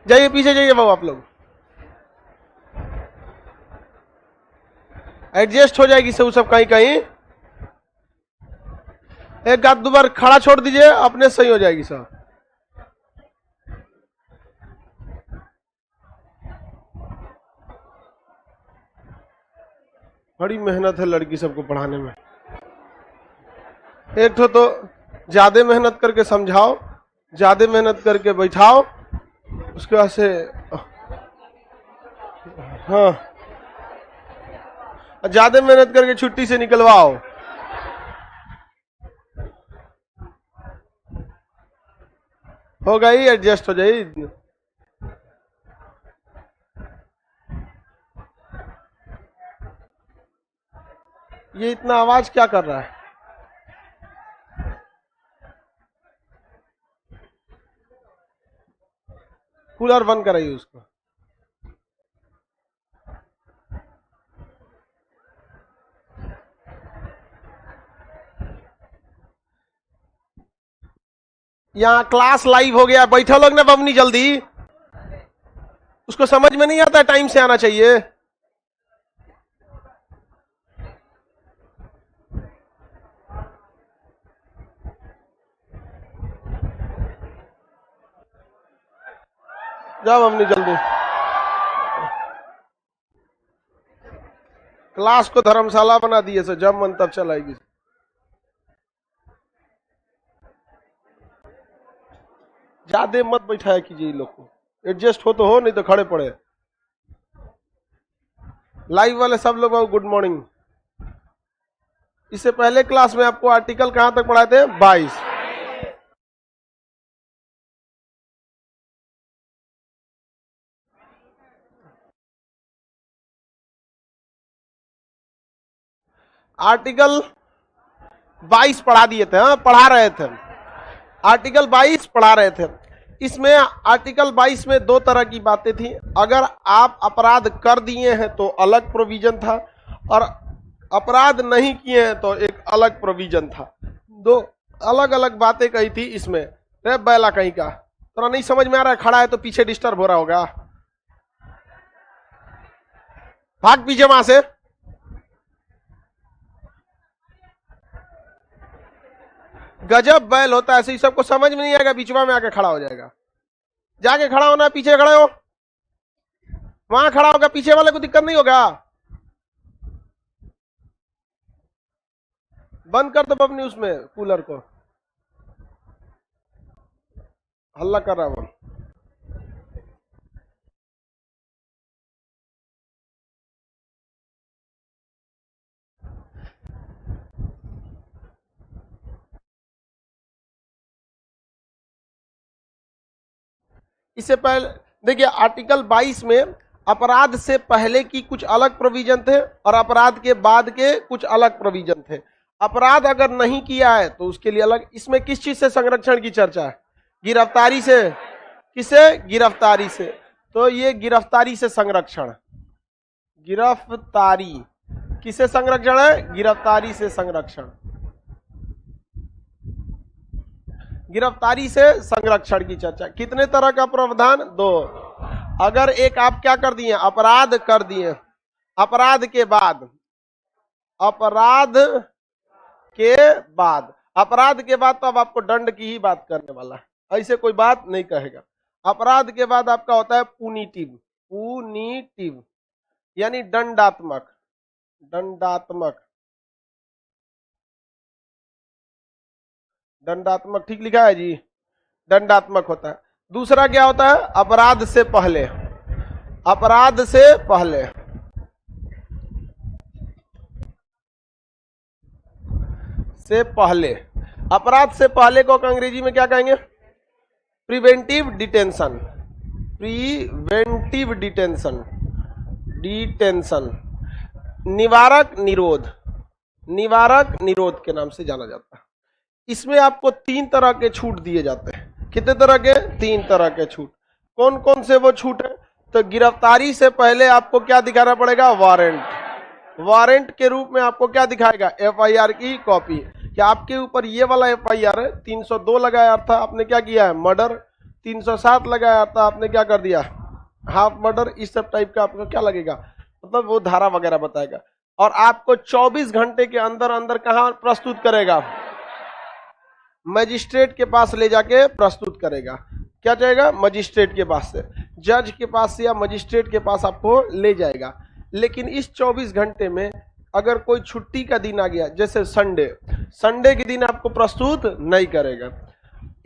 जाइए पीछे जाइए बाबू, आप लोग एडजस्ट हो जाएगी सब कहीं कहीं। एक आध दो बार खड़ा छोड़ दीजिए, अपने सही हो जाएगी सब। बड़ी मेहनत है लड़की सबको पढ़ाने में। एक तो ज्यादा मेहनत करके समझाओ, ज्यादा मेहनत करके बैठाओ, उसके बाद से हाँ ज्यादा मेहनत करके छुट्टी से निकलवाओ। होगा ही, एडजस्ट हो जाएगी। ये इतना आवाज क्या कर रहा है? कूलर बंद कराइए उसको। यहाँ क्लास लाइव हो गया, बैठो लोग ना बमनी जल्दी। उसको समझ में नहीं आता, टाइम से आना चाहिए। जाओ बमनी जल्दी। क्लास को धर्मशाला बना दिए, से जब मन तब चलाएगी। ज्यादा मत बैठाया कीजिए इन लोग को, एडजस्ट हो तो हो, नहीं तो खड़े पड़े। लाइव वाले सब लोग गुड मॉर्निंग। इससे पहले क्लास में आपको आर्टिकल कहां तक पढ़ाए थे? 22। आर्टिकल 22 पढ़ा दिए थे। हाँ पढ़ा रहे थे, आर्टिकल 22 पढ़ा रहे थे। इसमें आर्टिकल 22 में दो तरह की बातें थी। अगर आप अपराध कर दिए हैं तो अलग प्रोविजन था, और अपराध नहीं किए हैं तो एक अलग प्रोविजन था। दो अलग अलग बातें कही थी इसमें। रे बैला कहीं का, तो नहीं समझ में आ रहा है? खड़ा है तो पीछे डिस्टर्ब हो रहा होगा, भाग पीछे वहां से। गजब बैल होता है, ऐसे ही सबको समझ में नहीं आएगा, बीचवा में आके खड़ा हो जाएगा। जाके खड़ा होना, पीछे खड़े हो, वहां खड़ा होगा, पीछे वाले को दिक्कत नहीं होगा। बंद कर दो अपनी उसमें कूलर को, हल्ला कर रहा है वो। इससे पहले देखिए, आर्टिकल 22 में अपराध से पहले की कुछ अलग प्रोविजन थे और अपराध के बाद के कुछ अलग प्रोविजन थे। अपराध अगर नहीं किया है तो उसके लिए अलग। इसमें किस चीज से संरक्षण की चर्चा है? गिरफ्तारी से। किसे? गिरफ्तारी से। तो ये गिरफ्तारी से संरक्षण, गिरफ्तारी किसे संरक्षण है? गिरफ्तारी से संरक्षण, गिरफ्तारी से संरक्षण की चर्चा। कितने तरह का प्रावधान? दो। अगर एक आप क्या कर दिए? अपराध कर दिए, अपराध के बाद, अपराध के बाद, अपराध के बाद तो अब आपको दंड की ही बात करने वाला है, ऐसे कोई बात नहीं कहेगा। अपराध के बाद आपका होता है पुनिटिव, पुनिटिव यानी दंडात्मक, दंडात्मक, दंडात्मक ठीक लिखा है जी, दंडात्मक होता है। दूसरा क्या होता है? अपराध से पहले, अपराध से पहले, से पहले, अपराध से पहले को अंग्रेजी में क्या कहेंगे? Preventive detention, preventive detention, detention, निवारक निरोध, निवारक निरोध के नाम से जाना जाता है। इसमें आपको 3 तरह के छूट दिए जाते हैं। कितने तरह के? 3 तरह के छूट। कौन कौन से वो छूट है? तो गिरफ्तारी से पहले आपको क्या दिखाना पड़ेगा? वारंट। वारंट के रूप में आपको क्या दिखाएगा? एफआईआर की कॉपी। क्या आपके ऊपर ये वाला एफआईआर है 302 लगाया था, आपने क्या किया है? मर्डर 307 लगाया तो आपने क्या कर दिया, हाफ मर्डर, इस सब टाइप का आपको क्या लगेगा, मतलब वो धारा वगैरह बताएगा। और आपको 24 घंटे के अंदर अंदर कहां प्रस्तुत करेगा, मजिस्ट्रेट के पास ले जाके प्रस्तुत करेगा। क्या जाएगा, मजिस्ट्रेट के पास से, जज के पास से या मजिस्ट्रेट के पास आपको ले जाएगा। लेकिन इस 24 घंटे में अगर कोई छुट्टी का दिन आ गया, जैसे संडे के दिन आपको प्रस्तुत नहीं करेगा,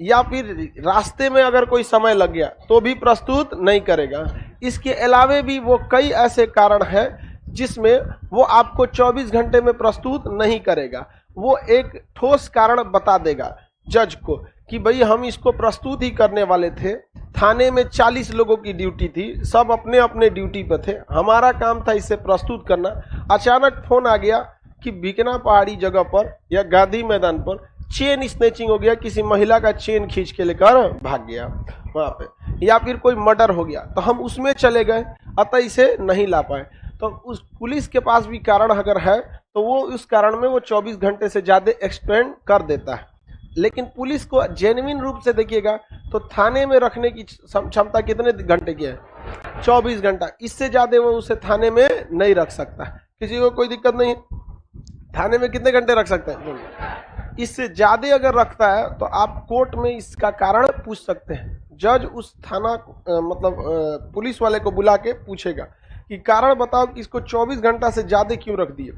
या फिर रास्ते में अगर कोई समय लग गया तो भी प्रस्तुत नहीं करेगा। इसके अलावे भी वो कई ऐसे कारण हैं जिसमें वो आपको 24 घंटे में प्रस्तुत नहीं करेगा। वो एक ठोस कारण बता देगा जज को कि भाई हम इसको प्रस्तुत ही करने वाले थे, थाने में 40 लोगों की ड्यूटी थी, सब अपने अपने ड्यूटी पर थे, हमारा काम था इसे प्रस्तुत करना। अचानक फोन आ गया कि बीकना पहाड़ी जगह पर या गांधी मैदान पर चेन स्नैचिंग हो गया, किसी महिला का चेन खींच के लेकर भाग गया वहां पे, या फिर कोई मर्डर हो गया, तो हम उसमें चले गए, अतः इसे नहीं ला पाए। तो उस पुलिस के पास भी कारण अगर है तो वो उस कारण में वो 24 घंटे से ज्यादा एक्सटेंड कर देता है। लेकिन पुलिस को जेन्युइन रूप से देखिएगा तो थाने में रखने की क्षमता कितने घंटे की है, 24 घंटा। इससे ज्यादा वो उसे थाने में नहीं रख सकता, किसी को कोई दिक्कत नहीं है। थाने में कितने घंटे रख सकते हैं, इससे ज्यादा अगर रखता है तो आप कोर्ट में इसका कारण पूछ सकते हैं। जज उस थाना मतलब पुलिस वाले को बुला के पूछेगा कि कारण बताओ कि इसको 24 घंटा से ज्यादा क्यों रख दिए।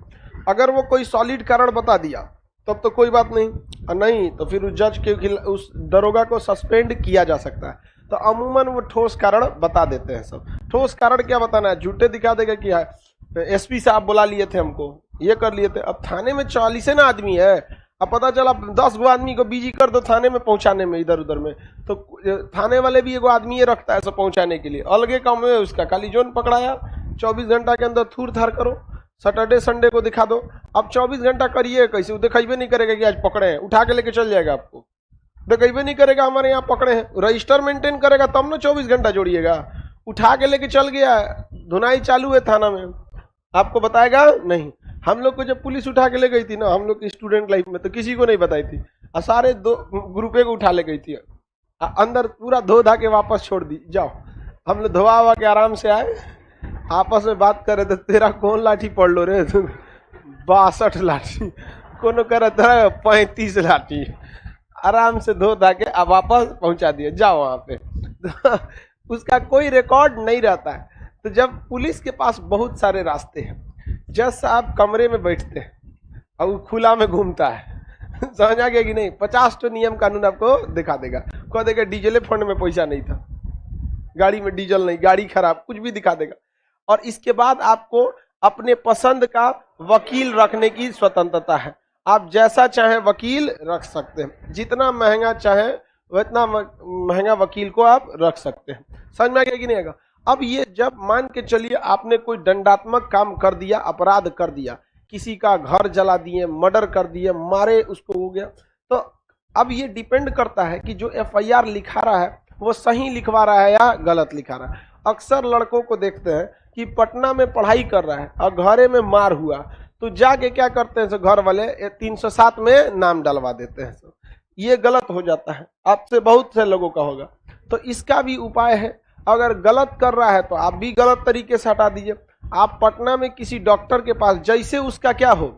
अगर वो कोई सॉलिड कारण बता दिया तब तो कोई बात नहीं, और नहीं तो फिर उस जज के उस दरोगा को सस्पेंड किया जा सकता है। तो अमूमन वो ठोस कारण बता देते हैं। सब ठोस कारण क्या बताना है, झूठे दिखा देगा कि एसपी साहब बुला लिए थे हमको, ये कर लिए थे। अब थाने में 40 ना आदमी है, अब पता चला 10 गो आदमी को बिजी कर दो थाने में पहुंचाने में, इधर उधर में, तो थाने वाले भी एगो आदमी ये रखता है सब पहुंचाने के लिए, अलगे काम है उसका, खाली जोन पकड़ाया 24 घंटा के अंदर थूर थार करो, सैटरडे संडे को दिखा दो। अब 24 घंटा करिए कैसे, वो दिखाइबे नहीं करेगा कि आज पकड़े हैं, उठा के लेके चल जाएगा, आपको दिखाइबे नहीं करेगा हमारे यहाँ पकड़े हैं। रजिस्टर मेंटेन करेगा तब ना 24 घंटा जोड़िएगा, उठा के लेके चल गया, धुनाई चालू है थाना में, आपको बताएगा नहीं। हम लोग को जब पुलिस उठा के ले गई थी ना, हम लोग की स्टूडेंट लाइफ में, तो किसी को नहीं बताई थी, सारे 2 ग्रुपे को उठा ले गई थी, अंदर पूरा धो धा के वापस छोड़ दी, जाओ। हम लोग धोआ हुआ के आराम से आए, आपस में बात कर रहे थे, तेरा कौन लाठी पढ़ लो रे, 62 लाठी, कोनो कह रहा था 35 लाठी, आराम से धो धा के अब वापस पहुंचा दिए, जाओ वहां पे। उसका कोई रिकॉर्ड नहीं रहता है। तो जब पुलिस के पास बहुत सारे रास्ते हैं, जज साहब कमरे में बैठते हैं और वो खुला में घूमता है, समझ आ गया कि नहीं, 50 तो नियम कानून आपको दिखा देगा, कह देगा डीजल फंड में पैसा नहीं था, गाड़ी में डीजल नहीं, गाड़ी खराब, कुछ भी दिखा देगा। और इसके बाद आपको अपने पसंद का वकील रखने की स्वतंत्रता है, आप जैसा चाहे वकील रख सकते हैं, जितना महंगा चाहे उतना महंगा वकील को आप रख सकते हैं। समझ में आ गया कि नहीं आएगा। अब ये जब मान के चलिए आपने कोई दंडात्मक काम कर दिया, अपराध कर दिया, किसी का घर जला दिए, मर्डर कर दिए, मारे, उसको हो गया, तो अब ये डिपेंड करता है कि जो एफआईआर लिखा रहा है वो सही लिखवा रहा है या गलत लिखा रहा है। अक्सर लड़कों को देखते हैं कि पटना में पढ़ाई कर रहा है और घरे में मार हुआ, तो जाके क्या करते हैं, घर वाले 307 में नाम डलवा देते हैं। ये गलत हो जाता है, आपसे बहुत से लोगों का होगा। तो इसका भी उपाय है, अगर गलत कर रहा है तो आप भी गलत तरीके से हटा दीजिए। आप पटना में किसी डॉक्टर के पास, जैसे उसका क्या हो,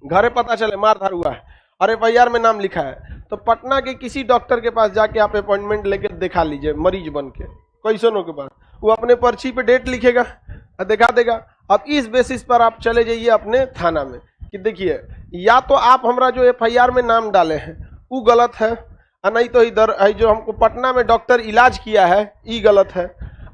घरे पता चले मारधार हुआ है और एफआईआर में नाम लिखा है, तो पटना के किसी डॉक्टर के पास जाके आप अपॉइंटमेंट लेके दिखा लीजिए, मरीज बन के, कैसनों के पास, वो अपने पर्ची पे डेट लिखेगा और दिखा देगा। अब इस बेसिस पर आप चले जाइए अपने थाना में कि देखिए, या तो आप हमारा जो एफआईआर में नाम डाले हैं वो गलत है, और नहीं तो इधर जो हमको पटना में डॉक्टर इलाज किया है ये गलत है।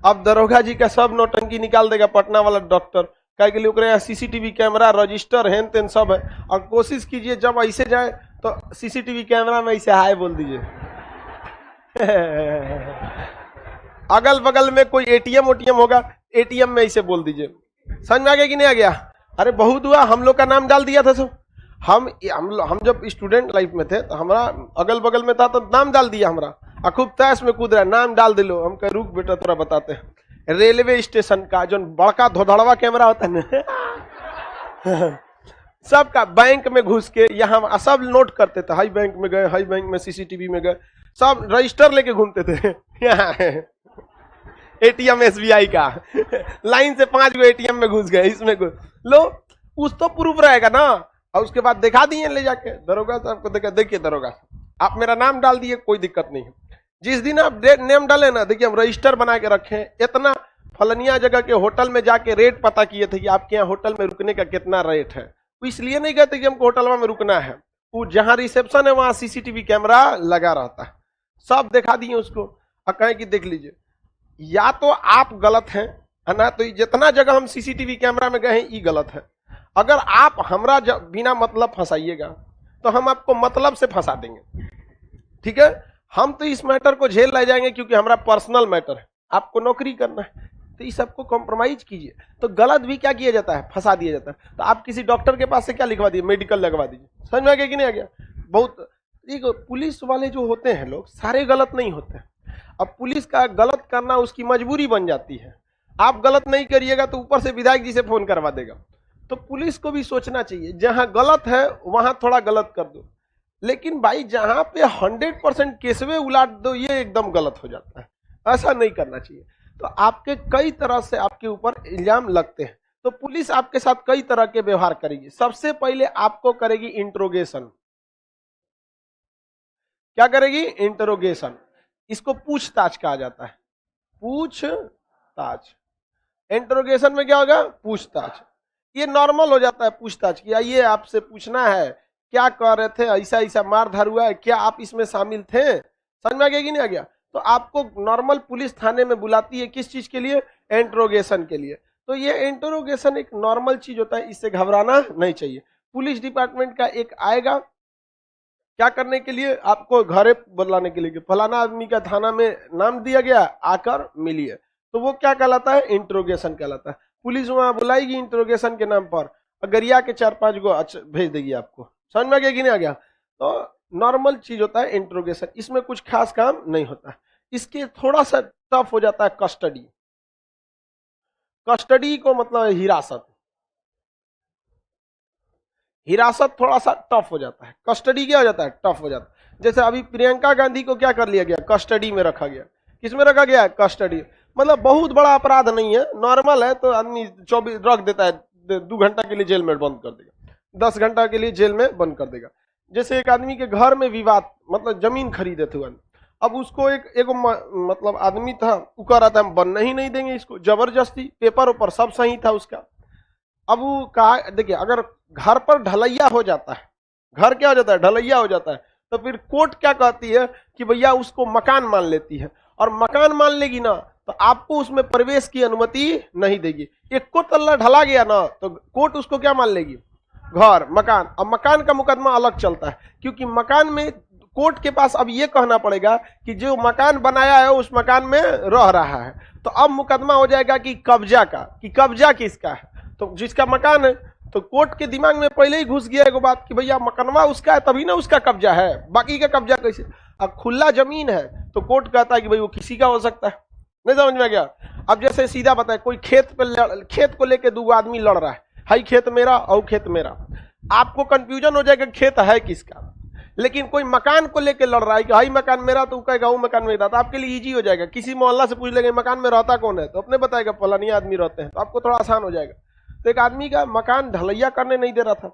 अब दरोगा जी का सब नौटंकी निकाल देगा पटना वाला डॉक्टर, क्या के लिए ओकरे यहाँ सीसीटीवी कैमरा, रजिस्टर, हेन तेन सब है। और कोशिश कीजिए जब ऐसे जाए तो सीसीटीवी कैमरा में ऐसे हाय बोल दीजिए। अगल बगल में कोई एटीएम ओटीएम होगा, एटीएम में ऐसे बोल दीजिए। समझ में आ गया कि नहीं आ गया। अरे बहुत हुआ, हम लोग का नाम डाल दिया था सब, हम जब स्टूडेंट लाइफ में थे तो हमारा अगल बगल में था तो नाम डाल दिया हमारा, और खूब तैस में कूद रहा है, नाम डाल दिलो। हम कह रुक बेटा थोड़ा बताते हैं, रेलवे स्टेशन का जो बड़का धोधड़वा कैमरा होता है ना, सबका बैंक में घुस के यहाँ सब नोट करते थे, हाई बैंक में गए, हाई बैंक में सीसीटीवी में गए, सब रजिस्टर लेके घूमते थे यहाँ एटीएम एसबीआई का लाइन से 5 गो एटीएम में घुस गए, इसमें घुस लो, कुछ तो प्रूफ रहेगा ना। और उसके बाद दिखा दिए ले जाके दरोगा साहब को, देखा देखिए दरोगा साहब आप मेरा नाम डाल दिए, कोई दिक्कत नहीं है। जिस दिन आप नेम डाले ना, देखिए हम रजिस्टर बना के रखे हैं, इतना फलनिया जगह के होटल में जाके रेट पता किए थे कि आपके यहाँ होटल में रुकने का कितना रेट है। वो इसलिए नहीं कहते कि हमको होटल में रुकना है, वो जहां रिसेप्शन है वहां सीसीटीवी कैमरा लगा रहता है, सब दिखा दिए उसको। और कहें कि देख लीजिए, या तो आप गलत हैं ना, तो जितना जगह हम सीसीटीवी कैमरा में गए हैं ये गलत है। अगर आप हमरा बिना मतलब फंसाइएगा तो हम आपको मतलब से फंसा देंगे, ठीक है। हम तो इस मैटर को झेल ले जाएंगे क्योंकि हमारा पर्सनल मैटर है, आपको नौकरी करना है, तो इस सबको कॉम्प्रोमाइज कीजिए। तो गलत भी क्या किया जाता है, फंसा दिया जाता है। तो आप किसी डॉक्टर के पास से क्या लिखवा दिए, मेडिकल लगवा दीजिए, समझ में आ गया कि नहीं आ गया। बहुत पुलिस वाले जो होते हैं लोग सारे गलत नहीं होते हैं। अब पुलिस का गलत करना उसकी मजबूरी बन जाती है, आप गलत नहीं करिएगा तो ऊपर से विधायक जी से फोन करवा देगा। तो पुलिस को भी सोचना चाहिए, जहां गलत है वहां थोड़ा गलत कर दो, लेकिन भाई जहां पे 100% केसवे उलाट दो, ये एकदम गलत हो जाता है, ऐसा नहीं करना चाहिए। तो आपके कई तरह से आपके ऊपर इल्जाम लगते हैं, तो पुलिस आपके साथ कई तरह के व्यवहार करेगी। सबसे पहले आपको करेगी इंट्रोगेशन। क्या करेगी, इंट्रोगेशन, इसको पूछताछ कहा जाता है, पूछताछ। इंट्रोगेशन में क्या होगा, पूछताछ। ये नॉर्मल हो जाता है पूछताछ की, आइए आपसे पूछना है क्या कर रहे थे, ऐसा ऐसा मारधार हुआ है, क्या आप इसमें शामिल थे, समझ में आ गया कि नहीं आ गया। तो आपको नॉर्मल पुलिस थाने में बुलाती है, किस चीज के लिए, इंट्रोगेशन के लिए। तो ये इंट्रोगेशन एक नॉर्मल चीज होता है, इससे घबराना नहीं चाहिए। पुलिस डिपार्टमेंट का एक आएगा क्या करने के लिए, आपको घरे बुलाने के लिए कि फलाना आदमी का थाना में नाम दिया गया, आकर मिलिए, तो वो क्या कहलाता है, इंट्रोगेशन कहलाता है। पुलिस वहां बुलाएगी इंट्रोगेशन के नाम पर, गरिया के 4-5 गो भेज देगी आपको, समझ में आ गया कि नहीं आ गया। तो नॉर्मल चीज होता है इंट्रोगेशन, इसमें कुछ खास काम नहीं होता। इसके थोड़ा सा टफ हो जाता है कस्टडी। कस्टडी को मतलब है हिरासत, हिरासत थोड़ा सा टफ हो जाता है। कस्टडी क्या हो जाता है, टफ हो जाता है। जैसे अभी प्रियंका गांधी को क्या कर लिया गया, कस्टडी में रखा गया। किसमें रखा गया, कस्टडी। मतलब बहुत बड़ा अपराध नहीं है, नॉर्मल है, तो आदमी 24 रख देता है, 2 घंटा के लिए जेल में बंद कर देगा, 10 घंटा के लिए जेल में बंद कर देगा। जैसे एक आदमी के घर में विवाद, मतलब जमीन खरीदे थे, अब उसको एक मतलब आदमी था, वो कह रहा था हम बनने ही नहीं देंगे इसको, जबरदस्ती, पेपर ऊपर सब सही था उसका। अब वो कहा, देखिए अगर घर पर ढलैया हो जाता है, घर क्या हो जाता है, ढलैया हो जाता है, तो फिर कोर्ट क्या कहती है कि भैया उसको मकान मान लेती है, और मकान मान लेगी ना तो आपको उसमें प्रवेश की अनुमति नहीं देगी। एक को तल्ला ढला गया ना तो कोर्ट उसको क्या मान लेगी, घर, मकान। अब मकान का मुकदमा अलग चलता है, क्योंकि मकान में कोर्ट के पास अब ये कहना पड़ेगा कि जो मकान बनाया है उस मकान में रह रहा है। तो अब मुकदमा हो जाएगा कि कब्जा का, कि कब्जा किसका है, तो जिसका मकान है। तो कोर्ट के दिमाग में पहले ही घुस गया एगो बात कि भैया मकानवा उसका है तभी ना उसका कब्जा है, बाकी का कब्जा कैसे। अब खुला जमीन है तो कोर्ट कहता है कि भाई वो किसी का हो सकता है, नहीं समझ में आ गया। अब जैसे सीधा बताए, कोई खेत को लेके 2 आदमी लड़ रहा है, हाई खेत मेरा और खेत मेरा, आपको कंफ्यूजन हो जाएगा खेत है किसका। लेकिन कोई मकान को लेके लड़ रहा है कि हाई मकान मेरा, तो कहेगा वो मकान मेरा, तो आपके लिए इजी हो जाएगा। किसी मोहल्ला से पूछ लेंगे मकान में रहता कौन है, तो अपने बताएगा फलानी आदमी रहते हैं, तो आपको थोड़ा आसान हो जाएगा। तो एक आदमी का मकान ढलैया करने नहीं दे रहा था,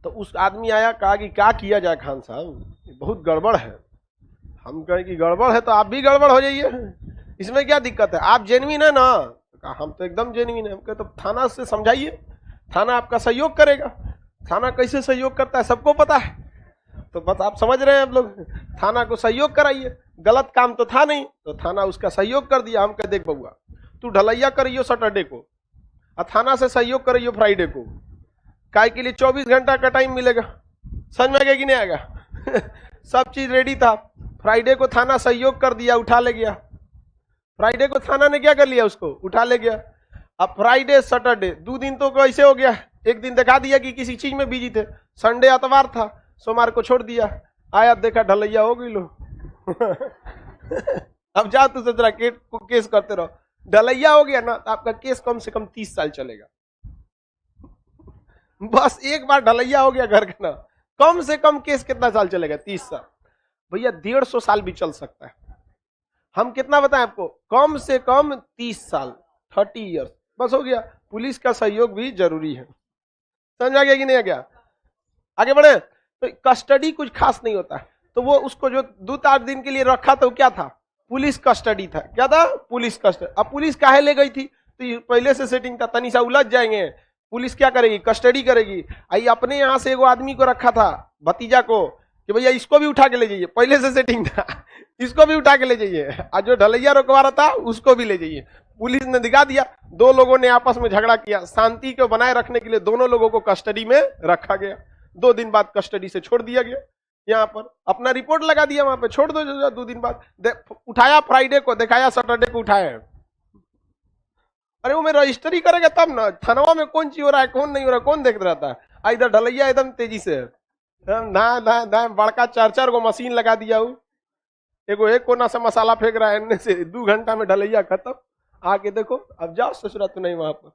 तो उस आदमी आया, कहा कि क्या किया जाए खान साहब, बहुत गड़बड़ है। हम कहें कि गड़बड़ है तो आप भी गड़बड़ हो जाइए, इसमें क्या दिक्कत है, आप जेन्युइन है ना। तो कहा हम तो एकदम जेन्युइन है। हम कहे तो थाना से समझाइए, थाना आपका सहयोग करेगा। थाना कैसे सहयोग करता है सबको पता है, तो बस आप समझ रहे हैं आप लोग, थाना को सहयोग कराइए। गलत काम तो था नहीं, तो थाना उसका सहयोग कर दिया। हम कह देख बउआ तू ढलैया करियो सैटरडे को, और थाना से सहयोग करियो फ्राइडे को, काय के लिए 24 घंटा का टाइम मिलेगा, समझ में आ गया कि नहीं आएगा। सब चीज रेडी था, फ्राइडे को थाना सहयोग कर दिया, उठा ले गया। फ्राइडे को थाना ने क्या कर लिया, उसको उठा ले गया। अब फ्राइडे सैटरडे 2 दिन तो कैसे हो गया, एक दिन दिखा दिया कि किसी चीज में बिजी थे, संडे अतवार था, सोमवार को छोड़ दिया, आया देखा ढलैया हो गई लो। अब जाओ तो जरा केस करते रहो, ढलैया हो गया ना तो आपका केस कम से कम 30 साल चलेगा। बस एक बार ढलैया हो गया घर का ना, कम से कम केस कितना साल चलेगा, 30 साल। भैया 150 साल भी चल सकता है। हम कितना बताएं आपको, कम से कम 30 साल, 30 ईयर्स, बस हो गया। पुलिस का सहयोग भी जरूरी है। समझ आ गया कि नहीं आ गया? आगे बढ़े। तो कस्टडी कुछ खास नहीं होता है। तो वो उसको जो 2-4 दिन के लिए रखा था वो क्या था? पुलिस कस्टडी था। क्या था? Police custody. अब पुलिस काहे ले गई थी? तो ये पहले से सेटिंग था, तनी सा उलझ जाएंगे, पुलिस क्या करेगी? कस्टडी करेगी। आई अपने यहां से एगो आदमी को रखा था, भतीजा को, कि भैया इसको भी उठा के ले जाइए, पहले से सेटिंग था, इसको भी उठा के ले जाइए, और जो ढलैया रोकवा रहा था उसको भी ले जाइए। पुलिस ने दिखा दिया, 2 लोगों ने आपस में झगड़ा किया, शांति को बनाए रखने के लिए दोनों लोगों को कस्टडी में रखा गया। 2 दिन बाद कस्टडी से छोड़ दिया गया। यहाँ पर अपना रिपोर्ट लगा दिया, वहां पे छोड़ दो। 2 दिन बाद उठाया, फ्राइडे को दिखाया, सैटरडे को उठाया। अरे वो मैं रजिस्ट्री करेगा तब ना, थानवा में कौन चीज हो रहा है कौन नहीं हो रहा है कौन देख रहता है। इधर ढलैया एकदम तेजी से ना बड़का 4-4 गो मशीन लगा दिया। एगो एक कोना से मसाला फेंक रहा है, इनने से 2 घंटा में ढलैया खत्म। आके देखो, अब जाओ ससुरा तो नहीं, वहां पर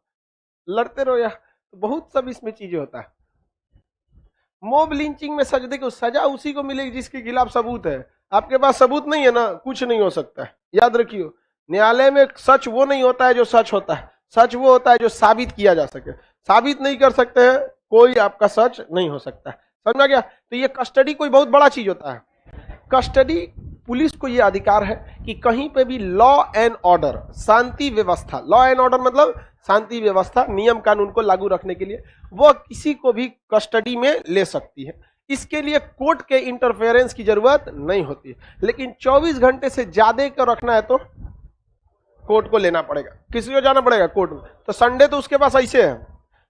लड़ते रहो यार। तो बहुत सब इसमें चीजें होता है। मॉब लिंचिंग में देखो, सजा उसी को मिलेगी जिसके खिलाफ सबूत है। आपके पास सबूत नहीं है ना, कुछ नहीं हो सकता है। याद रखियो, न्यायालय में सच वो नहीं होता है जो सच होता है, सच वो होता है जो साबित किया जा सके। साबित नहीं कर सकते हैं, कोई आपका सच नहीं हो सकता है। समझ में गया? तो ये कस्टडी कोई बहुत बड़ा चीज होता है। कस्टडी, पुलिस को ये अधिकार है कि कहीं पे भी लॉ एंड ऑर्डर, शांति व्यवस्था, लॉ एंड ऑर्डर मतलब शांति व्यवस्था, नियम कानून को लागू रखने के लिए वो किसी को भी कस्टडी में ले सकती है। इसके लिए कोर्ट के इंटरफेरेंस की जरूरत नहीं होती है। लेकिन 24 घंटे से ज्यादा को रखना है तो कोर्ट को लेना पड़ेगा, किसी को जाना पड़ेगा कोर्ट में। तो संडे तो उसके पास ऐसे है,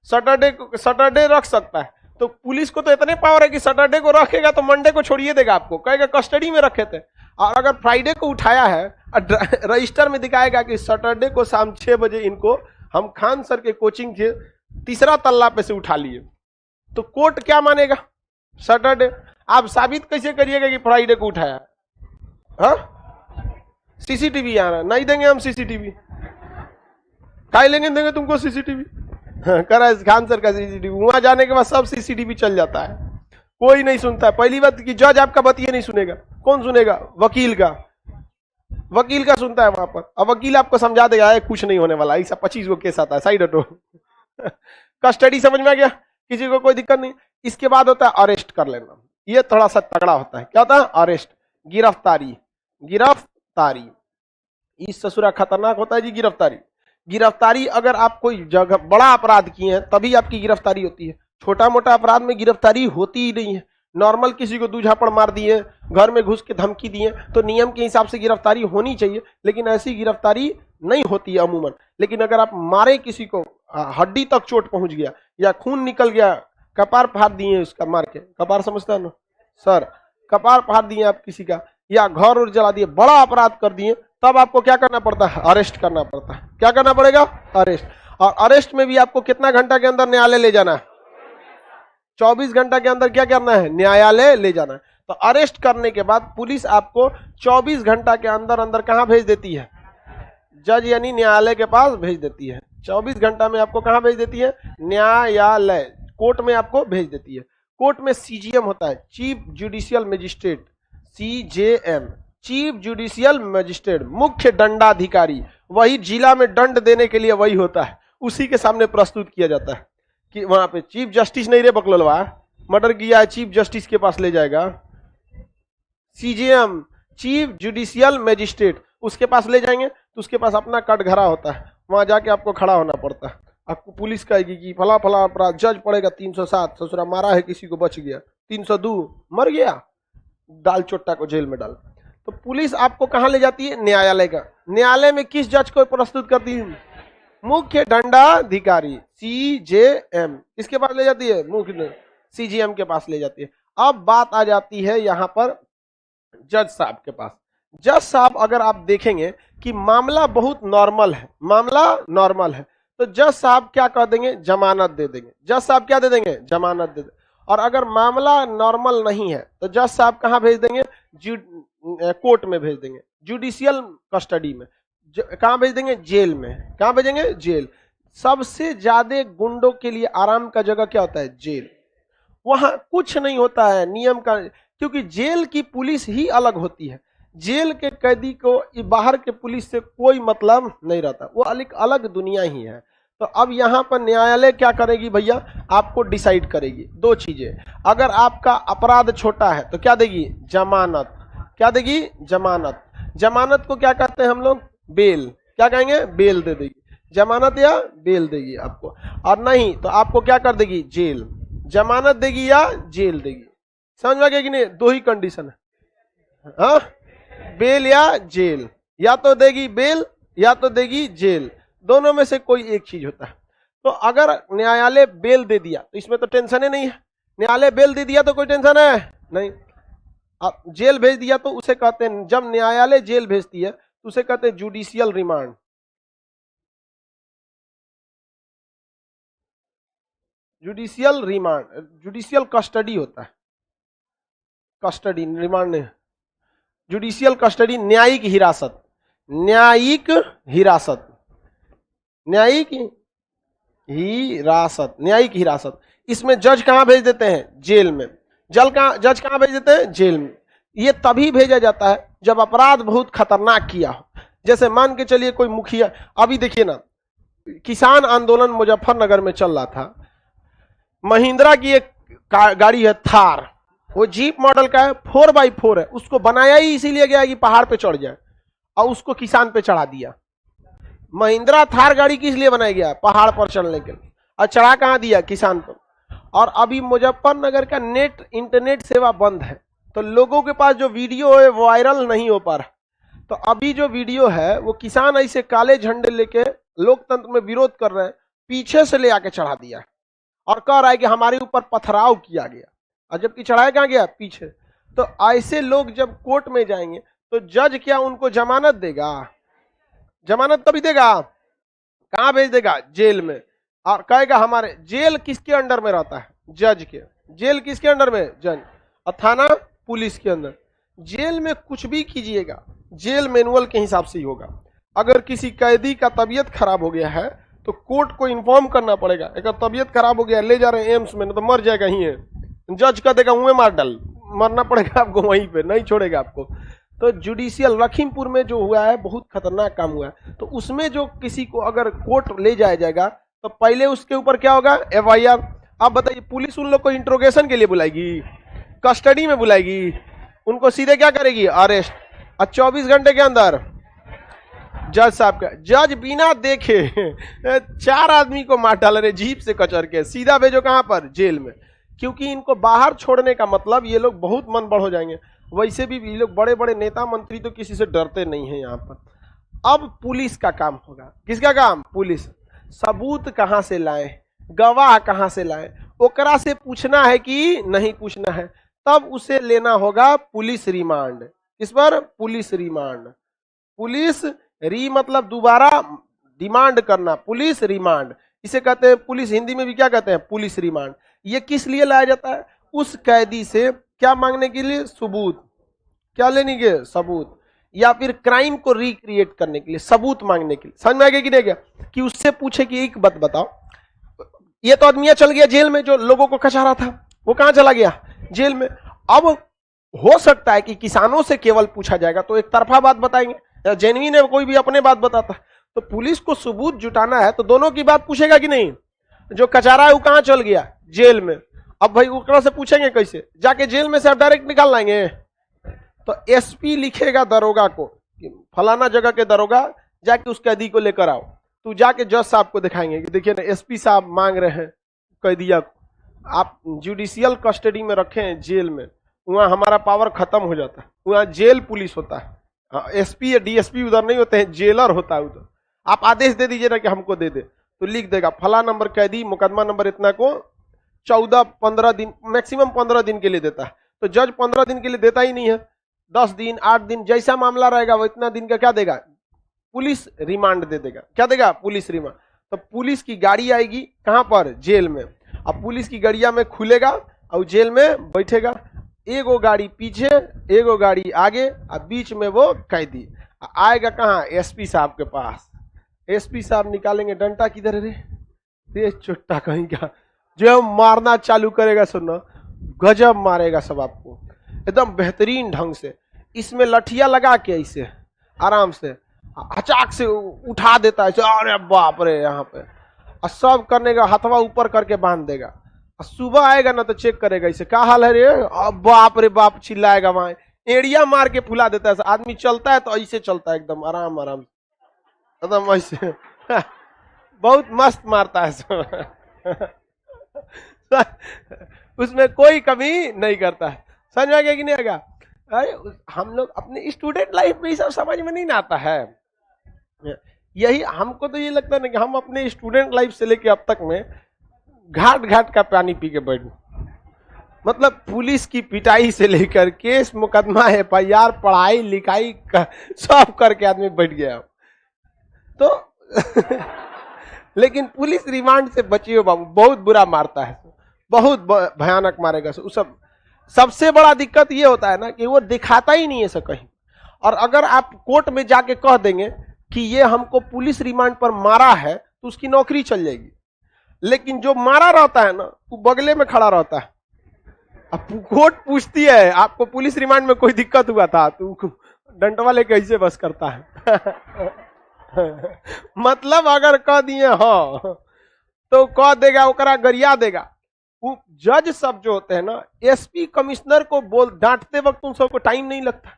सैटरडे रख सकता है। तो पुलिस को तो इतने पावर है कि सैटरडे को रखेगा तो मंडे को छोड़िए देगा, आपको कहेगा कस्टडी में रखे थे। और अगर फ्राइडे को उठाया है, रजिस्टर में दिखाएगा कि सैटरडे को शाम 6 बजे इनको हम खान सर के कोचिंग के 3रा तल्ला पे से उठा लिए, तो कोर्ट क्या मानेगा? सैटरडे। आप साबित कैसे करिएगा कि फ्राइडे को उठाया? हाँ, सीसीटीवी आ रहा नहीं देंगे हम, सीसीटीवी काय लेंगे, देंगे तुमको सीसीटीवी? करा खान सर का सीसीटीवी, वहां जाने के बाद सब सीसीटीवी चल जाता है, कोई नहीं सुनता। पहली बात कि जज आपका बतिए नहीं सुनेगा, कौन सुनेगा? वकील का सुनता है वहां पर। अब वकील आपको समझा देगा कुछ नहीं होने वाला, ऐसा 25 गो केस आता है, साइड हटो। कस्टडी समझ में आ गया? किसी को कोई दिक्कत नहीं। इसके बाद होता है अरेस्ट कर लेना, ये थोड़ा सा तगड़ा होता है। क्या होता है? अरेस्ट, गिरफ्तारी। इस ससुरा खतरनाक होता है जी, गिरफ्तारी। अगर आप कोई जगह बड़ा अपराध किए हैं तभी आपकी गिरफ्तारी होती है। छोटा मोटा अपराध में गिरफ्तारी होती ही नहीं है। नॉर्मल किसी को 2 झापड़ मार दिए, घर में घुस के धमकी दिए, तो नियम के हिसाब से गिरफ्तारी होनी चाहिए, लेकिन ऐसी गिरफ्तारी नहीं होती है अमूमन। लेकिन अगर आप मारे किसी को, हड्डी तक चोट पहुंच गया या खून निकल गया, कपार फाड़ दिए उसका, मार के कपार समझता है ना सर, कपार फाड़ दिए आप किसी का, या घर और जला दिए, बड़ा अपराध कर दिए, तब आपको क्या करना पड़ता है? अरेस्ट करना पड़ता है। क्या करना पड़ेगा? अरेस्ट। और अरेस्ट में भी आपको कितना घंटा के अंदर न्यायालय ले जाना है? 24 घंटा के अंदर क्या करना है? न्यायालय ले जाना है। तो अरेस्ट करने के बाद पुलिस आपको 24 घंटा के अंदर अंदर कहां भेज देती है? जज यानी न्यायालय के पास भेज देती है। 24 घंटा में आपको कहां भेज देती है? न्यायालय, कोर्ट में आपको भेज देती है। कोर्ट में सीजीएम होता है, chief judicial magistrate, CJM, chief judicial magistrate, मुख्य दंडाधिकारी। वही जिला में दंड देने के लिए वही होता है, उसी के सामने प्रस्तुत किया जाता है। कि वहां पे चीफ जस्टिस नहीं रे बकलवा, मर्डर किया है, चीफ जस्टिस के पास ले जाएगा। सीजेएम, चीफ जुडिशियल मजिस्ट्रेट, उसके पास ले जाएंगे तो उसके पास अपना कटघरा होता है, वहां जाके आपको खड़ा होना पड़ता है। आपको पुलिस कहेगी कि फला फला अपराध, जज पड़ेगा 307, ससुरा मारा है किसी को बच गया, 302 मर गया, डाल चोट्टा को जेल में डाल। तो पुलिस आपको कहां ले जाती है? न्यायालय का। न्यायालय में किस जज को प्रस्तुत करती है? मुख्य दंडाधिकारी, सीजेएम। इसके पास ले जाती है? मुख्य सीजीएम के पास ले जाती है। अब बात आ जाती है यहां पर जज साहब के पास। जज साहब अगर आप देखेंगे कि मामला बहुत नॉर्मल है, तो जज साहब क्या कह देंगे? जमानत दे देंगे। जज साहब क्या दे देंगे? जमानत दे देंगे। और अगर मामला नॉर्मल नहीं है तो जज साहब कहां भेज देंगे? कोर्ट में भेज देंगे, जुडिशियल कस्टडी में। कहां भेज देंगे? जेल में। कहां भेजेंगे? जेल। सबसे ज्यादा गुंडों के लिए आराम का जगह क्या होता है? जेल। वहां कुछ नहीं होता है, नियम का क्योंकि जेल की पुलिस ही अलग होती है। जेल के कैदी को बाहर के पुलिस से कोई मतलब नहीं रहता, वो अलग अलग दुनिया ही है। तो अब यहां पर न्यायालय क्या करेगी भैया, आपको डिसाइड करेगी दो चीजें। अगर आपका अपराध छोटा है तो क्या देगी, जमानत। क्या देगी, जमानत। जमानत को क्या कहते हैं हम लोग, बेल। क्या कहेंगे, बेल दे देगी, जमानत या बेल देगी आपको। और नहीं तो आपको क्या कर देगी, जेल। जमानत देगी या जेल देगी, समझ में गया कि नहीं, दो ही कंडीशन है, हाँ, बेल या जेल। या तो देगी बेल या तो देगी जेल, दोनों में से कोई एक चीज होता है। तो अगर न्यायालय बेल दे दिया तो इसमें तो टेंशन ही नहीं है, न्यायालय बेल दे दिया तो कोई टेंशन है नहीं। अब जेल भेज दिया तो उसे कहते हैं, जब न्यायालय जेल भेजती है तो उसे कहते हैं judicial remand. Judicial remand, judicial custody होता है, कस्टडी, रिमांड नहीं, जुडिशियल कस्टडी, न्यायिक हिरासत। न्यायिक हिरासत, न्यायिक हिरासत, न्यायिक हिरासत। इसमें जज कहां भेज देते हैं, जेल में। जज कहां भेज देते हैं, जेल में। ये तभी भेजा जाता है जब अपराध बहुत खतरनाक किया हो। जैसे मान के चलिए कोई मुखिया, अभी देखिए ना, किसान आंदोलन मुजफ्फरनगर में चल रहा था, महिंद्रा की एक गाड़ी है थार, वो जीप मॉडल का है, 4x4 है, उसको बनाया ही इसीलिए गया कि पहाड़ पे चढ़ जाए, और उसको किसान पे चढ़ा दिया। महिंद्रा थार गाड़ी किस लिए बनाया गया, पहाड़ पर चढ़ने के लिए, और चढ़ा कहां दिया, किसान पर। और अभी मुजफ्फरनगर का इंटरनेट सेवा बंद है, तो लोगों के पास जो वीडियो है वो वायरल नहीं हो पा रहा। तो अभी जो वीडियो है वो किसान ऐसे काले झंडे लेके लोकतंत्र में विरोध कर रहे हैं, पीछे से ले आके चढ़ा दिया और कह रहा है कि हमारे ऊपर पथराव किया गया, और जबकि चढ़ाया कहां गया, पीछे। तो ऐसे लोग जब कोर्ट में जाएंगे तो जज क्या उनको जमानत देगा, जमानत तभी देगा, कहां भेज देगा, जेल में। और कहेगा हमारे, जेल किसके अंडर में रहता है, जज के। जेल किसके अंडर में, जज। और थाना पुलिस के अंदर। जेल में कुछ भी कीजिएगा जेल मैनुअल के हिसाब से ही होगा। अगर किसी कैदी का तबीयत खराब हो गया है तो कोर्ट को इन्फॉर्म करना पड़ेगा, अगर तबीयत खराब हो गया ले जा रहे हैं एम्स में, तो मर जाएगा ही है, जज का देगा मुंह मार डाल, मरना पड़ेगा आपको वहीं पे, नहीं छोड़ेगा आपको। तो जुडिशियल लखीमपुर में जो हुआ है बहुत खतरनाक काम हुआ है। तो उसमें जो किसी को अगर कोर्ट ले जाया जाएगा तो पहले उसके ऊपर क्या होगा, FIR। अब बताइए, पुलिस उन लोग को इंट्रोगेशन के लिए बुलाएगी, कस्टडी में बुलाएगी, उनको सीधे क्या करेगी, अरेस्ट। और 24 घंटे के अंदर जज साहब का, जज बिना देखे 4 आदमी को मार डाल रहे जीप से कचर के, सीधा भेजो कहां पर, जेल में। क्योंकि इनको बाहर छोड़ने का मतलब ये लोग बहुत मन बढ़ हो जाएंगे। वैसे भी ये लोग बड़े बड़े नेता मंत्री तो किसी से डरते नहीं है यहाँ पर। अब पुलिस का काम होगा, किसका काम, पुलिस। सबूत कहां से लाए, गवाह कहां से लाए, ओकरा से पूछना है कि नहीं पूछना है, तब उसे लेना होगा पुलिस रिमांड। इस पर पुलिस रिमांड, पुलिस री मतलब दोबारा डिमांड करना, पुलिस रिमांड इसे कहते हैं। पुलिस हिंदी में भी क्या कहते हैं, पुलिस रिमांड। ये किस लिए लाया जाता है, उस कैदी से क्या मांगने के लिए, सबूत। क्या लेने के, सबूत। या फिर क्राइम को रिक्रिएट करने के लिए, सबूत मांगने के लिए। समझ में आ गया कि नहीं गया, कि उससे पूछे कि एक बात बताओ, ये तो आदमी चल गया जेल में, जो लोगों को खचा रहा था वो कहां चला गया, जेल में। अब हो सकता है कि किसानों से केवल पूछा जाएगा तो एक तरफा बात बताएंगे, जेन्युइन है कोई भी अपने बात बताता है। तो पुलिस को सबूत जुटाना है तो दोनों की बात पूछेगा कि नहीं। जो कचारा है वो कहां चल गया, जेल में। अब भाई उकरा से पूछेंगे कैसे, जाके जेल में से आप डायरेक्ट निकाल लाएंगे। तो SP लिखेगा दरोगा को कि फलाना जगह के दरोगा जाके उस कैदी को लेकर आओ। तू जाके जज साहब को दिखाएंगे कि देखिए ना SP साहब मांग रहे हैं कैदिया को, आप जुडिशियल कस्टडी में रखे हैं जेल में, वहां हमारा पावर खत्म हो जाता है, वहां जेल पुलिस होता है। SP या DSP उधर नहीं होते हैं, जेलर होता है उधर। आप आदेश दे दीजिए ना कि हमको दे दे, तो लिख देगा फला नंबर कैदी मुकदमा नंबर इतना को 14-15 दिन, मैक्सिमम 15 दिन के लिए देता है। तो जज 15 दिन के लिए देता ही नहीं है, 10 दिन 8 दिन जैसा मामला रहेगा वो इतना दिन का क्या देगा, पुलिस रिमांड दे देगा। क्या देगा, पुलिस रिमांड। तो पुलिस की गाड़ी आएगी कहां पर, जेल में। अब पुलिस की गाड़िया में खुलेगा और जेल में बैठेगा, एगो गाड़ी पीछे एगो गाड़ी आगे, और बीच में वो कैदी आएगा कहां, SP साहब के पास। SP साहब निकालेंगे डंडा, किधर रे, ये चुट्टा कहीं का, जो मारना चालू करेगा, सुनना गजब मारेगा सब आपको। एकदम बेहतरीन ढंग से, इसमें लठिया लगा के ऐसे आराम से अचाक से उठा देता है, अरे बाप रे यहाँ पे, और सब करने का हथवा ऊपर करके बांध देगा। सुबह आएगा ना तो चेक करेगा इसे, क्या हाल है रे, बाप रे बाप चिल्लाएगा, वहां एड़िया मार के फुला देता है। आदमी चलता है तो ऐसे चलता है एकदम आराम आराम एकदम ऐसे बहुत मस्त मारता है सब उसमें कोई कमी नहीं करता है। समझ में आ गया कि नहीं आएगा? अरे हम लोग अपने स्टूडेंट लाइफ में ही सब समझ में नहीं आता है। यही हमको तो ये लगता है ना कि हम अपने स्टूडेंट लाइफ से लेके अब तक में घाट घाट का पानी पी के बैठ, मतलब पुलिस की पिटाई से लेकर केस मुकदमा FIR पढ़ाई लिखाई सब करके आदमी बैठ गया तो लेकिन पुलिस रिमांड से बचिए बाबू, बहुत बुरा मारता है, बहुत भयानक मारेगा सब। सबसे बड़ा दिक्कत ये होता है ना कि वो दिखाता ही नहीं है सब कहीं, और अगर आप कोर्ट में जाके कह देंगे कि ये हमको पुलिस रिमांड पर मारा है तो उसकी नौकरी चल जाएगी। लेकिन जो मारा रहता है ना वो बगले में खड़ा रहता है, अब कोर्ट पूछती है आपको पुलिस रिमांड में कोई दिक्कत हुआ था, तो डंडवा लेके कैसे बस करता है मतलब अगर कह दिए हाँ तो कह देगा, ओकरा गरिया देगा। वो जज सब जो होते हैं ना, SP कमिश्नर को बोल डांटते वक्त उन सबको टाइम नहीं लगता,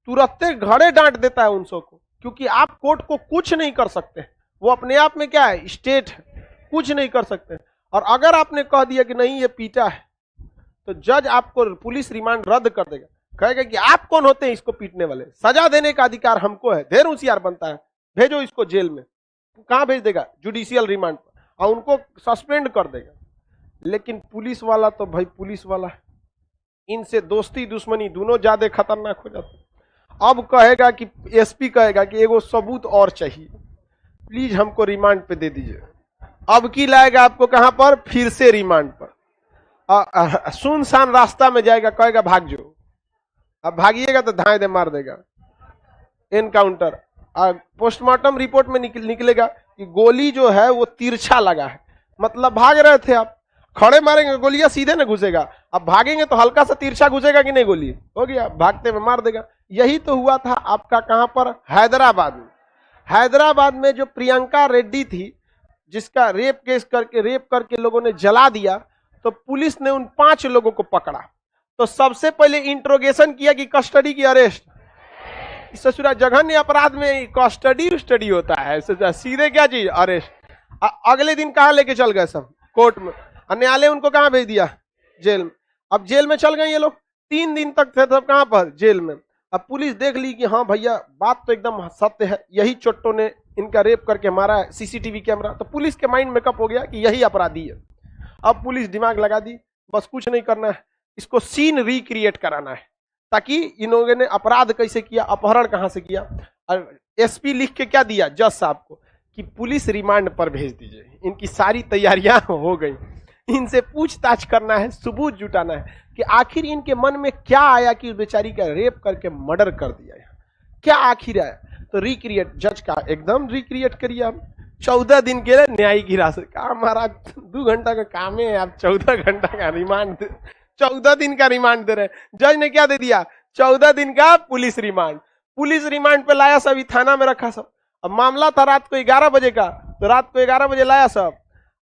तुरंत घरे डांट देता है उन सबको, क्योंकि आप कोर्ट को कुछ नहीं कर सकते, वो अपने आप में क्या है, स्टेट है, कुछ नहीं कर सकते। और अगर आपने कह दिया कि नहीं ये पीटा है तो जज आपको पुलिस रिमांड रद्द कर देगा, कहेगा कि आप कौन होते हैं इसको पीटने वाले, सजा देने का अधिकार हमको है, ढेर होशियार बनता है, भेजो इसको जेल में। कहां भेज देगा, जुडिशियल रिमांड पर, और उनको सस्पेंड कर देगा। लेकिन पुलिस वाला तो भाई पुलिस वाला है, इनसे दोस्ती दुश्मनी दोनों ज्यादा खतरनाक हो जाते हैं। अब कहेगा कि SP कहेगा कि एगो सबूत और चाहिए, प्लीज हमको रिमांड पे दे दीजिए। अब की लाएगा आपको कहां पर, फिर से रिमांड पर, सुनसान रास्ता में जाएगा, कहेगा भाग जाओ। अब भागिएगा तो धाए दे मार देगा, एनकाउंटर। पोस्टमार्टम रिपोर्ट में निकलेगा कि गोली जो है वो तिरछा लगा है, मतलब भाग रहे थे आप, खड़े मारेंगे गोलियां सीधे न घुसेगा, अब भागेंगे तो हल्का सा तिरछा घुसेगा कि नहीं, गोली हो गया, भागते में मार देगा। यही तो हुआ था आपका कहां पर, हैदराबाद में। हैदराबाद में जो प्रियंका रेड्डी थी, जिसका रेप करके लोगों ने जला दिया, तो पुलिस ने उन 5 लोगों को पकड़ा। तो सबसे पहले इंट्रोगेशन किया कि कस्टडी की अरेस्ट, ससुरा जघन्य अपराध में कस्टडी होता है, सीधे क्या चीज, अरेस्ट। अगले दिन कहां लेके चल गए, सब कोर्ट में, न्यायालय उनको कहां भेज दिया, जेल में। अब जेल में चल गए ये लोग, 3 दिन तक थे सब कहां पर, जेल में। अब पुलिस देख ली कि हाँ भैया बात तो एकदम सत्य है, यही चोट्टों ने इनका रेप करके मारा है, CCTV कैमरा, तो पुलिस के माइंड मेकअप हो गया कि यही अपराधी है। अब पुलिस दिमाग लगा दी, बस कुछ नहीं करना है, इसको सीन रिक्रिएट कराना है, ताकि इन लोगों ने अपराध कैसे किया, अपहरण कहां से किया। और SP लिख के क्या दिया जज साहब को कि पुलिस रिमांड पर भेज दीजिए। इनकी सारी तैयारियां हो गई, इनसे पूछताछ करना है, सबूत जुटाना है कि आखिर इनके मन में क्या आया कि बेचारी का रेप करके मर्डर कर दिया, क्या आखिर आया। तो रिक्रिएट, जज का एकदम रिक्रिएट करिए आप। 14 दिन के लिए न्यायिक हिरासत का, हमारा 2 घंटा का काम है, आप 14 घंटा का रिमांड, 14 दिन का रिमांड दे रहे। जज ने क्या दे दिया, 14 दिन का पुलिस रिमांड। पुलिस रिमांड पे लाया, सभी थाना में रखा सब। अब मामला था रात को 11 बजे का, तो रात को 11 बजे लाया सब,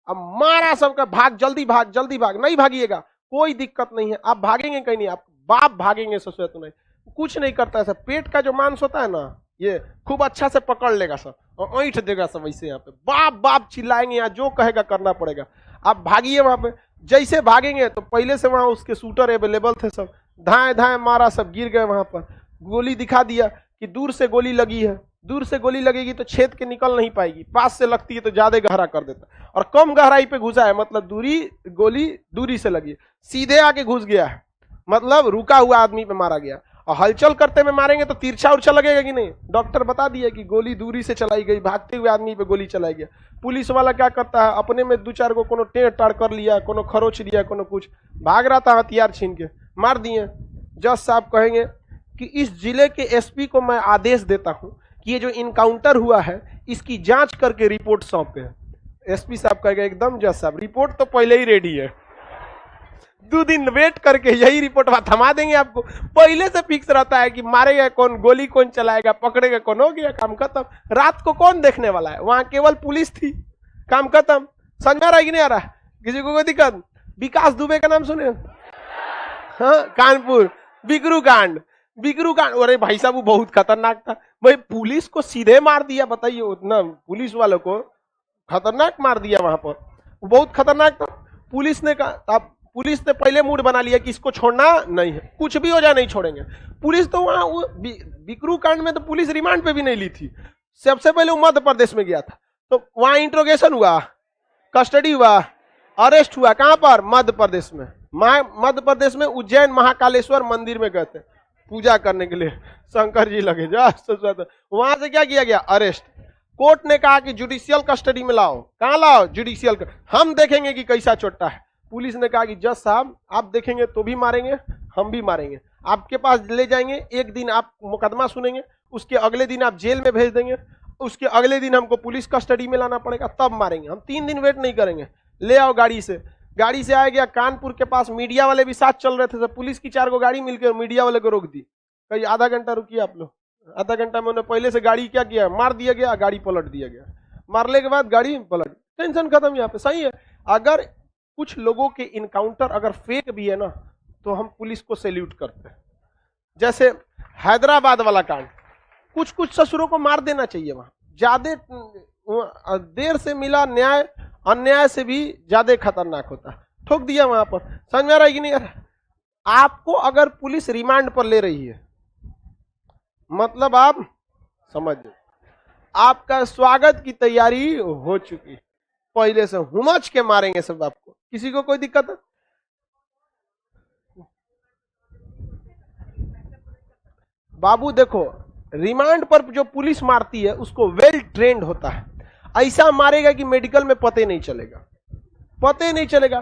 अब मारा सबका, भाग जल्दी भाग जल्दी भाग, नहीं भागिएगा कोई दिक्कत नहीं है, आप भागेंगे कहीं नहीं, आप बाप भागेंगे ससुर तो नहीं, कुछ नहीं करता है सब। पेट का जो मांस होता है ना, ये खूब अच्छा से पकड़ लेगा सब और ऐंठ देगा सब ऐसे, यहाँ पे बाप बाप चिल्लाएंगे, यहाँ जो कहेगा करना पड़ेगा। आप भागिए वहां पे, जैसे भागेंगे तो पहले से वहां उसके शूटर अवेलेबल थे सब, धाए धाए मारा, सब गिर गए वहां पर। गोली दिखा दिया कि दूर से गोली लगी है, दूर से गोली लगेगी तो छेद के निकल नहीं पाएगी, पास से लगती है तो ज्यादा गहरा कर देता है, और कम गहराई पे घुसा है मतलब गोली दूरी से लगी, सीधे आके घुस गया है, मतलब रुका हुआ आदमी पे मारा गया। और हलचल करते में मारेंगे तो तिरछा उर्छा लगेगा कि नहीं, डॉक्टर बता दिया कि गोली दूरी से चलाई गई, भागते हुए आदमी पे गोली चलाई गया। पुलिस वाला क्या करता है, अपने में 2-4 को कोनो टेढ़ टाड़ कर लिया, कोनो खरोच लिया, कोनो कुछ, भाग रहा था हथियार छीन के, मार दिए। जज साहब कहेंगे कि इस जिले के SP को मैं आदेश देता हूं कि ये जो इनकाउंटर हुआ है इसकी जांच करके रिपोर्ट सौंपे। SP साहब कहेगा एकदम जज साहब, रिपोर्ट तो पहले ही रेडी है, 2 दिन वेट करके यही रिपोर्ट थमा देंगे आपको। पहले से फिक्स रहता है कि मारेगा कौन, गोली कौन चलाएगा, पकड़ेगा कौन, हो गया काम खत्म। रात को कौन देखने वाला है, वहां केवल पुलिस थी, काम खत्म। समझ में आ रहा है कि नहीं आ रहा? किसी को कोई दिक्कत? विकास दुबे का नाम सुने? हाँ, कानपुर बिकरू कांड, बिकरू कांड। अरे भाई साहब वो बहुत खतरनाक था भाई, पुलिस को सीधे मार दिया, बताइए, उतना पुलिस वालों को खतरनाक मार दिया वहां पर, बहुत खतरनाक था। पुलिस ने कहा, अब पुलिस ने पहले मूड बना लिया कि इसको छोड़ना नहीं है, कुछ भी हो जाए नहीं छोड़ेंगे। पुलिस तो वहां बिकरू कांड में तो पुलिस रिमांड पे भी नहीं ली थी। सबसे पहले वो मध्य प्रदेश में गया था, तो वहां इंट्रोगेशन हुआ, कस्टडी हुआ, अरेस्ट हुआ। कहां पर? मध्य प्रदेश में। मध्य प्रदेश में उज्जैन महाकालेश्वर मंदिर में गए थे पूजा करने के लिए, शंकर जी लगे जा। वहां से क्या किया गया? अरेस्ट। कोर्ट ने कहा कि जुडिशियल कस्टडी में लाओ। कहां लाओ? जुडिशियल, हम देखेंगे कि कैसा चोट्टा है। पुलिस ने कहा कि जज साहब आप देखेंगे तो भी मारेंगे, हम भी मारेंगे, आपके पास ले जाएंगे, एक दिन आप मुकदमा सुनेंगे, उसके अगले दिन आप जेल में भेज देंगे, उसके अगले दिन हमको पुलिस कस्टडी में लाना पड़ेगा, तब मारेंगे। हम 3 दिन वेट नहीं करेंगे, ले आओ गाड़ी से। गाड़ी से आया गया कानपुर के पास, मीडिया वाले भी साथ चल रहे थे, तो पुलिस की 4 गाड़ी मिलकर मीडिया वाले को रोक दी। कहीं आधा घंटा रुकिए आप लोग। आधा घंटा में उन्होंने पहले से गाड़ी क्या किया, मार दिया गया, गाड़ी पलट दिया गया। मारने के बाद गाड़ी पलट, टेंशन खत्म। यहाँ पे सही है। अगर कुछ लोगों के इनकाउंटर अगर फेक भी है ना, तो हम पुलिस को सैल्यूट करते हैं। जैसे हैदराबाद वाला कांड, कुछ कुछ ससुरों को मार देना चाहिए। वहां ज्यादा देर से मिला न्याय अन्याय से भी ज्यादा खतरनाक होता है। ठोक दिया वहां पर। समझ में आ रहा है कि नहीं आ रहा? आपको अगर पुलिस रिमांड पर ले रही है, मतलब आप समझ, आपका स्वागत की तैयारी हो चुकी, पहले से हुमच के मारेंगे सब आपको। किसी को कोई दिक्कत है? बाबू देखो, रिमांड पर जो पुलिस मारती है उसको वेल ट्रेंड होता है। ऐसा मारेगा कि मेडिकल में पते नहीं चलेगा, पते नहीं चलेगा।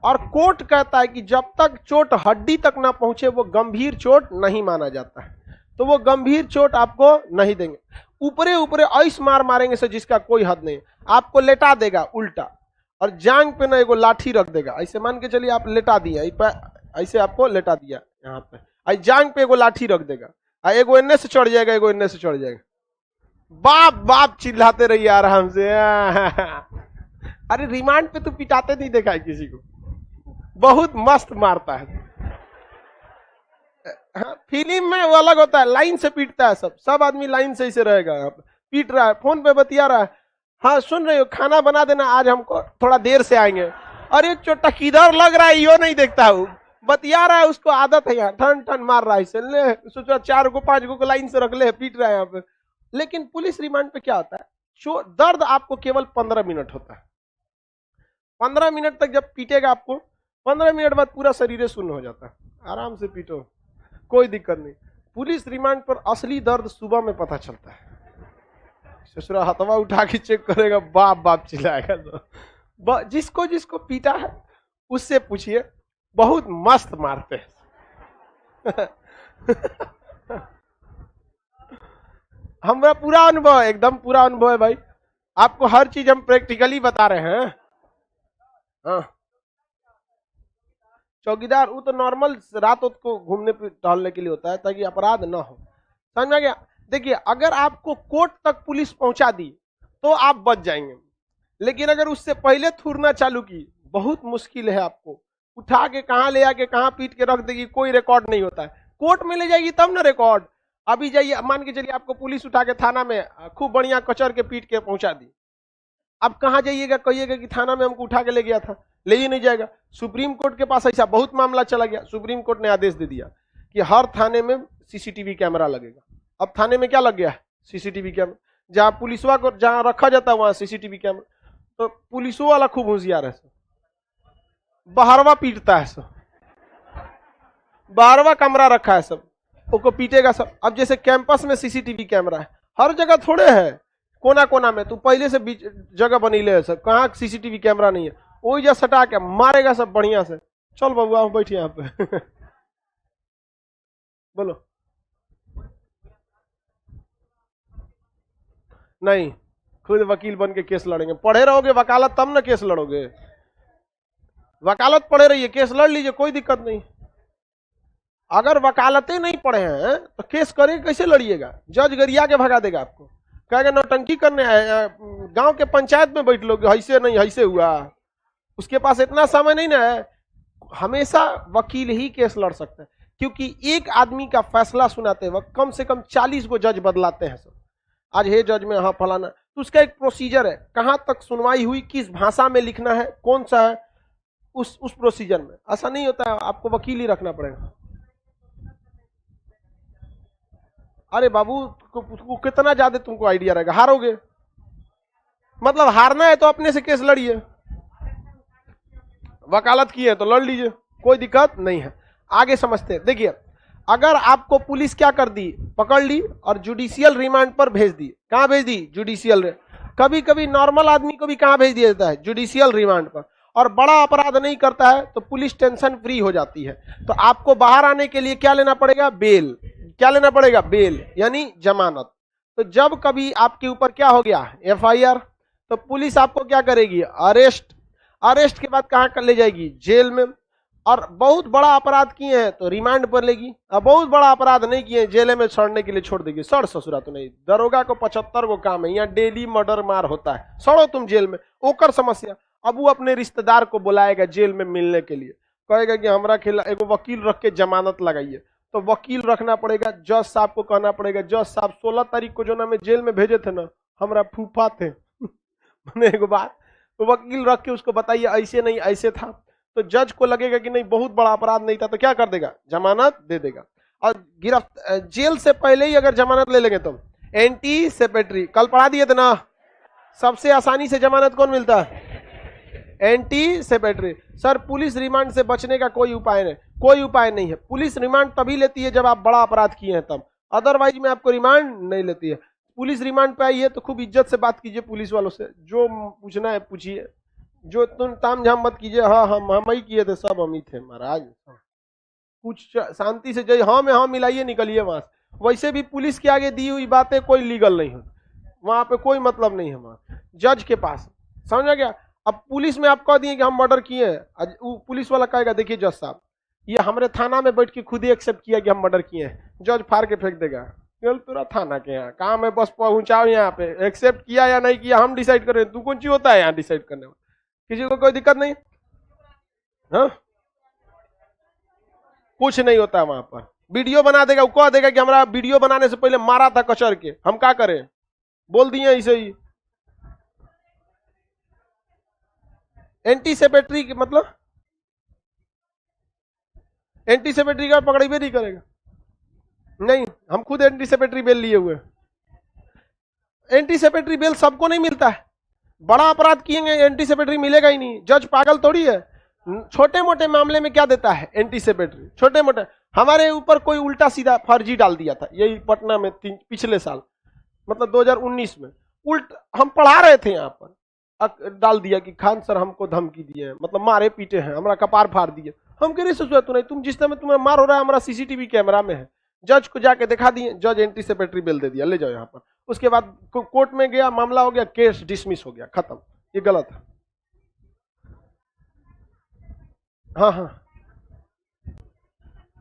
और कोर्ट कहता है कि जब तक चोट हड्डी तक ना पहुंचे वो गंभीर चोट नहीं माना जाता है, तो वो गंभीर चोट आपको नहीं देंगे। ऊपरे ऊपरे ऐस मार मारेंगे से जिसका कोई हद नहीं। आपको लेटा देगा उल्टा, और जांग पे ना एगो लाठी रख देगा। ऐसे मान के चलिए आप लेटा दिया, ऐसे आपको लेटा दिया यहाँ पे, जांग पे एगो लाठी रख देगा, एगो एन्ने से चढ़ जाएगा, एगो एन्ने से चढ़ जाएगा। बाप बाप चिल्लाते रहिए आराम से। अरे रिमांड पे तो पिटाते नहीं देखा है किसी को, बहुत मस्त मारता है। हाँ, फिल्म में वो अलग होता है, लाइन से पीटता है। सब आदमी लाइन से ही रहेगा। यहाँ पे पीट रहा है, फोन पे बतिया रहा है, हाँ सुन रहे हो, खाना बना देना आज, हमको थोड़ा देर से आएंगे। अरे चोटा किधर लग रहा है यो नहीं देखता हूँ, बतिया रहा है, उसको आदत है यहाँ ठन ठन मार रहा है। ले सोचा 4 को 5 को लाइन से रख ले, पीट रहा है यहाँ पे। लेकिन पुलिस रिमांड पे क्या होता है, दर्द आपको केवल 15 मिनट होता है। 15 मिनट तक जब पीटेगा आपको, 15 मिनट बाद पूरा शरीर शून्य हो जाता है। आराम से पीटो, कोई दिक्कत नहीं। पुलिस रिमांड पर असली दर्द सुबह में पता चलता है। ससुरा हथवा उठा के चेक करेगा, बाप बाप चिल्लाएगा। तो जिसको जिसको पीटा है उससे पूछिए, बहुत मस्त मारते हैं। हमारा पूरा अनुभव, एकदम पूरा अनुभव है भाई। आपको हर चीज हम प्रैक्टिकली बता रहे हैं। हाँ, चौकीदार वो तो नॉर्मल रात को घूमने टहलने के लिए होता है, ताकि अपराध ना हो। समझ में गया? देखिए, अगर आपको कोर्ट तक पुलिस पहुंचा दी तो आप बच जाएंगे, लेकिन अगर उससे पहले थूरना चालू की, बहुत मुश्किल है। आपको उठा के कहां ले आके कहां पीट के रख देगी, कोई रिकॉर्ड नहीं होता है। कोर्ट में ले जाएगी तब ना रिकॉर्ड। अभी जाइए, मान के चलिए आपको पुलिस उठा के थाना में खूब बढ़िया कचर के पीट के पहुंचा दी, अब कहां जाइएगा, कहिएगा कि थाना में हमको उठा के ले गया था, ले ही नहीं जाएगा। सुप्रीम कोर्ट के पास ऐसा बहुत मामला चला गया, सुप्रीम कोर्ट ने आदेश दे दिया कि हर थाने में सीसीटीवी कैमरा लगेगा। अब थाने में क्या लग गया है, सीसीटीवी कैमरा। जहां पुलिसवा को जहां रखा जाता है वहां सीसीटीवी कैमरा। तो पुलिसों वाला खूब होशियार है, बाहरवा पीटता है, सब बाहरवा कमरा रखा है, सब उसको पीटेगा सब। अब जैसे कैंपस में सीसीटीवी कैमरा है, हर जगह थोड़े है, कोना कोना में। तू पहले से बीच जगह बनी ले सब, कहाँ सीसीटीवी कैमरा नहीं है, वही जा सटा के मारेगा सब बढ़िया से। चल बाबू बैठिए यहाँ पे। बोलो। नहीं, खुद वकील बन के केस लड़ेंगे। पढ़े रहोगे वकालत तब ना केस लड़ोगे। वकालत पढ़े रहिए, केस लड़ लीजिए, कोई दिक्कत नहीं। अगर वकालतें नहीं पढ़े हैं तो केस करें कैसे लड़िएगा? जज गरिया के भगा देगा आपको, कहेगा नौटंकी करने आए, गांव के पंचायत में बैठ लोगे, ऐसे नहीं ऐसे हुआ। उसके पास इतना समय नहीं ना है। हमेशा वकील ही केस लड़ सकते हैं, क्योंकि एक आदमी का फैसला सुनाते वक्त कम से कम 40 को जज बदलाते हैं सब। आज हे जज में हाँ फलाना, तो उसका एक प्रोसीजर है, कहां तक सुनवाई हुई, किस भाषा में लिखना है, कौन सा है, उस प्रोसीजर में। ऐसा नहीं होता है आपको वकील ही रखना पड़ेगा। अरे बाबू कितना ज्यादा तुमको आइडिया रहेगा, हारोगे। मतलब हारना है तो अपने से केस लड़िए, वकालत की है तो लड़ लीजिए, कोई दिक्कत नहीं है। आगे समझते हैं। देखिए, अगर आपको पुलिस क्या कर दी, पकड़ ली और जुडिशियल रिमांड पर भेज दी। कहां भेज दी? जुडिशियल। कभी कभी नॉर्मल आदमी को भी कहां भेज दिया जाता है? जुडिशियल रिमांड पर। और बड़ा अपराध नहीं करता है तो पुलिस टेंशन फ्री हो जाती है। तो आपको बाहर आने के लिए क्या लेना पड़ेगा? बेल। क्या लेना पड़ेगा? बेल, यानी जमानत। तो जब कभी आपके ऊपर क्या हो गया, FIR, तो पुलिस आपको क्या करेगी? अरेस्ट। अरेस्ट के बाद कहां कर ले जाएगी? जेल में। और बहुत बड़ा अपराध किए हैं तो रिमांड पर लेगी, और बहुत बड़ा अपराध नहीं किए हैं जेल में सड़ने के लिए छोड़ देगी। सड़ ससुरा तो नहीं, दरोगा को 75 को काम है, यहाँ डेली मर्डर मार होता है, सड़ो तुम जेल में, ओकर समस्या। अब वो अपने रिश्तेदार को बुलाएगा जेल में मिलने के लिए, कहेगा कि हमरा खिलाफ एगो वकील रख के जमानत लगाइए। तो वकील रखना पड़ेगा, जज साहब को कहना पड़ेगा, जज साहब 16 तारीख को जो ना मैं जेल में भेजे थे ना, हमरा फूफा थे मैंने एगो बात, तो वकील रख के उसको बताइए ऐसे नहीं ऐसे था। तो जज को लगेगा कि नहीं बहुत बड़ा अपराध नहीं था, तो क्या कर देगा? जमानत दे देगा। और जेल से पहले ही अगर जमानत ले लेंगे तो एंटीसिपेटरी, कल पढ़ा दिए थे ना, सबसे आसानी से जमानत कौन मिलता है? एंटीसिपेटरी। सर पुलिस रिमांड से बचने का कोई उपाय नहीं, कोई उपाय नहीं है। पुलिस रिमांड तभी लेती है जब आप बड़ा अपराध किए हैं तब, अदरवाइज में आपको रिमांड नहीं लेती है। पुलिस रिमांड पे आई है तो खूब इज्जत से बात कीजिए पुलिस वालों से, जो पूछना है पूछिए, जो तुम ताम झाम मत कीजिए, हाँ हम ही किए थे, सब हम ही थे महाराज। कुछ शांति से जाइए, हाँ में हाँ मिलाइए, निकलिए वहां से। वैसे भी पुलिस के आगे दी हुई बातें कोई लीगल नहीं है, वहां पे कोई मतलब नहीं है वहां जज के पास, समझा गया? अब पुलिस में आप कह दिए कि हम मर्डर किए हैं, पुलिस वाला कहेगा देखिए जज साहब ये हमारे थाना में बैठ के खुद ही एक्सेप्ट किया कि हम मर्डर किए हैं, जज फाड़ के फेंक देगा, चल पूरा थाना के यहाँ काम है, बस पहुंचाओ यहाँ पे, एक्सेप्ट किया या नहीं किया हम डिसाइड करें, तू कौन सी होता है यहाँ डिसाइड करने में? किसी को कोई दिक्कत नहीं, हाँ कुछ नहीं होता है वहां पर। वीडियो बना देगा, वो कह देगा कि हमारा वीडियो बनाने से पहले मारा था कचर के, हम क्या करें, बोल दिए ऐसे ही। एंटीसिपेटरी मतलब एंटीसिपेटरी का पकड़े नहीं करेगा, नहीं हम खुद एंटीसिपेटरी बेल लिए हुए। एंटीसिपेटरी बेल सबको नहीं मिलता है, बड़ा अपराध किएंगे एंटीसिपेटरी मिलेगा ही नहीं, जज पागल थोड़ी है। छोटे मोटे मामले में क्या देता है एंटीसिपेटरी, छोटे मोटे। हमारे ऊपर कोई उल्टा सीधा फर्जी डाल दिया था यही पटना में पिछले साल, मतलब 2019 में, हम पढ़ा रहे थे यहाँ पर, डाल दिया कि खान सर हमको धमकी दिए हैं, मतलब मारे पीटे हैं, हमारा कपार फाड़ दिए। हम कह रहे सोचा तो नहीं, तुम जिस समय तुम्हें मार हो रहा है हमारा CCTV कैमरा में है। जज को जाके दिखा दिए, जज एंटीसिपेटरी बेल दे दिया, ले जाओ यहाँ पर। उसके बाद कोर्ट में गया, मामला हो गया, केस डिसमिस हो गया, खत्म। ये गलत है। हाँ हाँ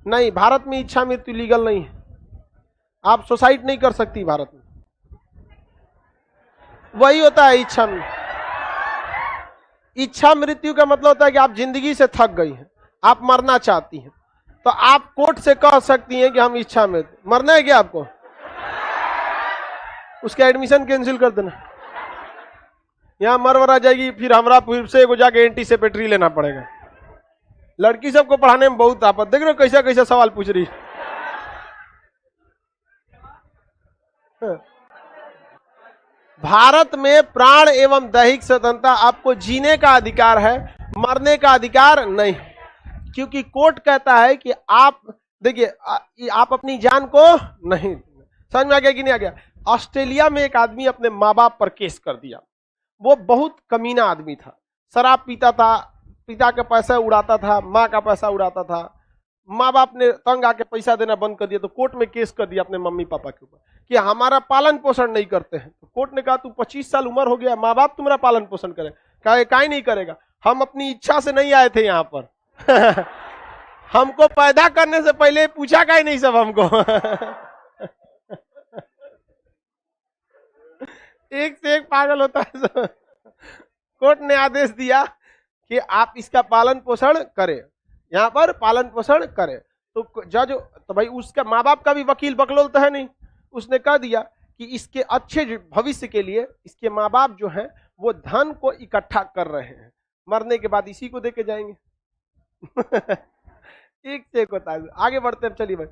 नहीं, भारत में इच्छा मृत्यु लीगल नहीं है, आप सुसाइड नहीं कर सकती भारत में। वही होता है इच्छा मृत्यु। इच्छा मृत्यु का मतलब होता है कि आप जिंदगी से थक गई हैं, आप मरना चाहती हैं, तो आप कोर्ट से कह सकती हैं कि हम इच्छा मृत्यु, मरना है क्या आपको, उसका एडमिशन कैंसिल कर देना, यहां मर आ जाएगी, फिर हमरा फिर से एगो जाके एंटीसिपेटरी लेना पड़ेगा। लड़की सबको पढ़ाने में बहुत आपत, देख रहे हो कैसा कैसा सवाल पूछ रही है। भारत में प्राण एवं दैहिक स्वतंत्रता, आपको जीने का अधिकार है, मरने का अधिकार नहीं, क्योंकि कोर्ट कहता है कि आप देखिए आप अपनी जान को नहीं, समझ में आ गया कि नहीं आ गया? ऑस्ट्रेलिया में एक आदमी अपने माँ बाप पर केस कर दिया, वो बहुत कमीना आदमी था, शराब पीता था, पिता का पैसा उड़ाता था, माँ का पैसा उड़ाता था, माँ बाप ने तंग आके पैसा देना बंद कर दिया, तो कोर्ट में केस कर दिया अपने मम्मी पापा के ऊपर कि हमारा पालन पोषण नहीं करते हैं। तो कोर्ट ने कहा तू 25 साल उम्र हो गया, माँ बाप तुम्हारा पालन पोषण करे, कहा नहीं करेगा, हम अपनी इच्छा से नहीं आए थे यहाँ पर। हमको पैदा करने से पहले पूछा का ही नहीं सब हमको। एक से एक पागल होता है सब। कोर्ट ने आदेश दिया कि आप इसका पालन पोषण करें, यहाँ पर पालन पोषण करें। तो जज, तो भाई उसका माँ बाप का भी वकील बकलोल तो है नहीं, उसने कह दिया कि इसके अच्छे भविष्य के लिए इसके माँ बाप जो हैं वो धन को इकट्ठा कर रहे हैं, मरने के बाद इसी को देके जाएंगे। एक से एक होता है। आगे बढ़ते हैं, चलिए भाई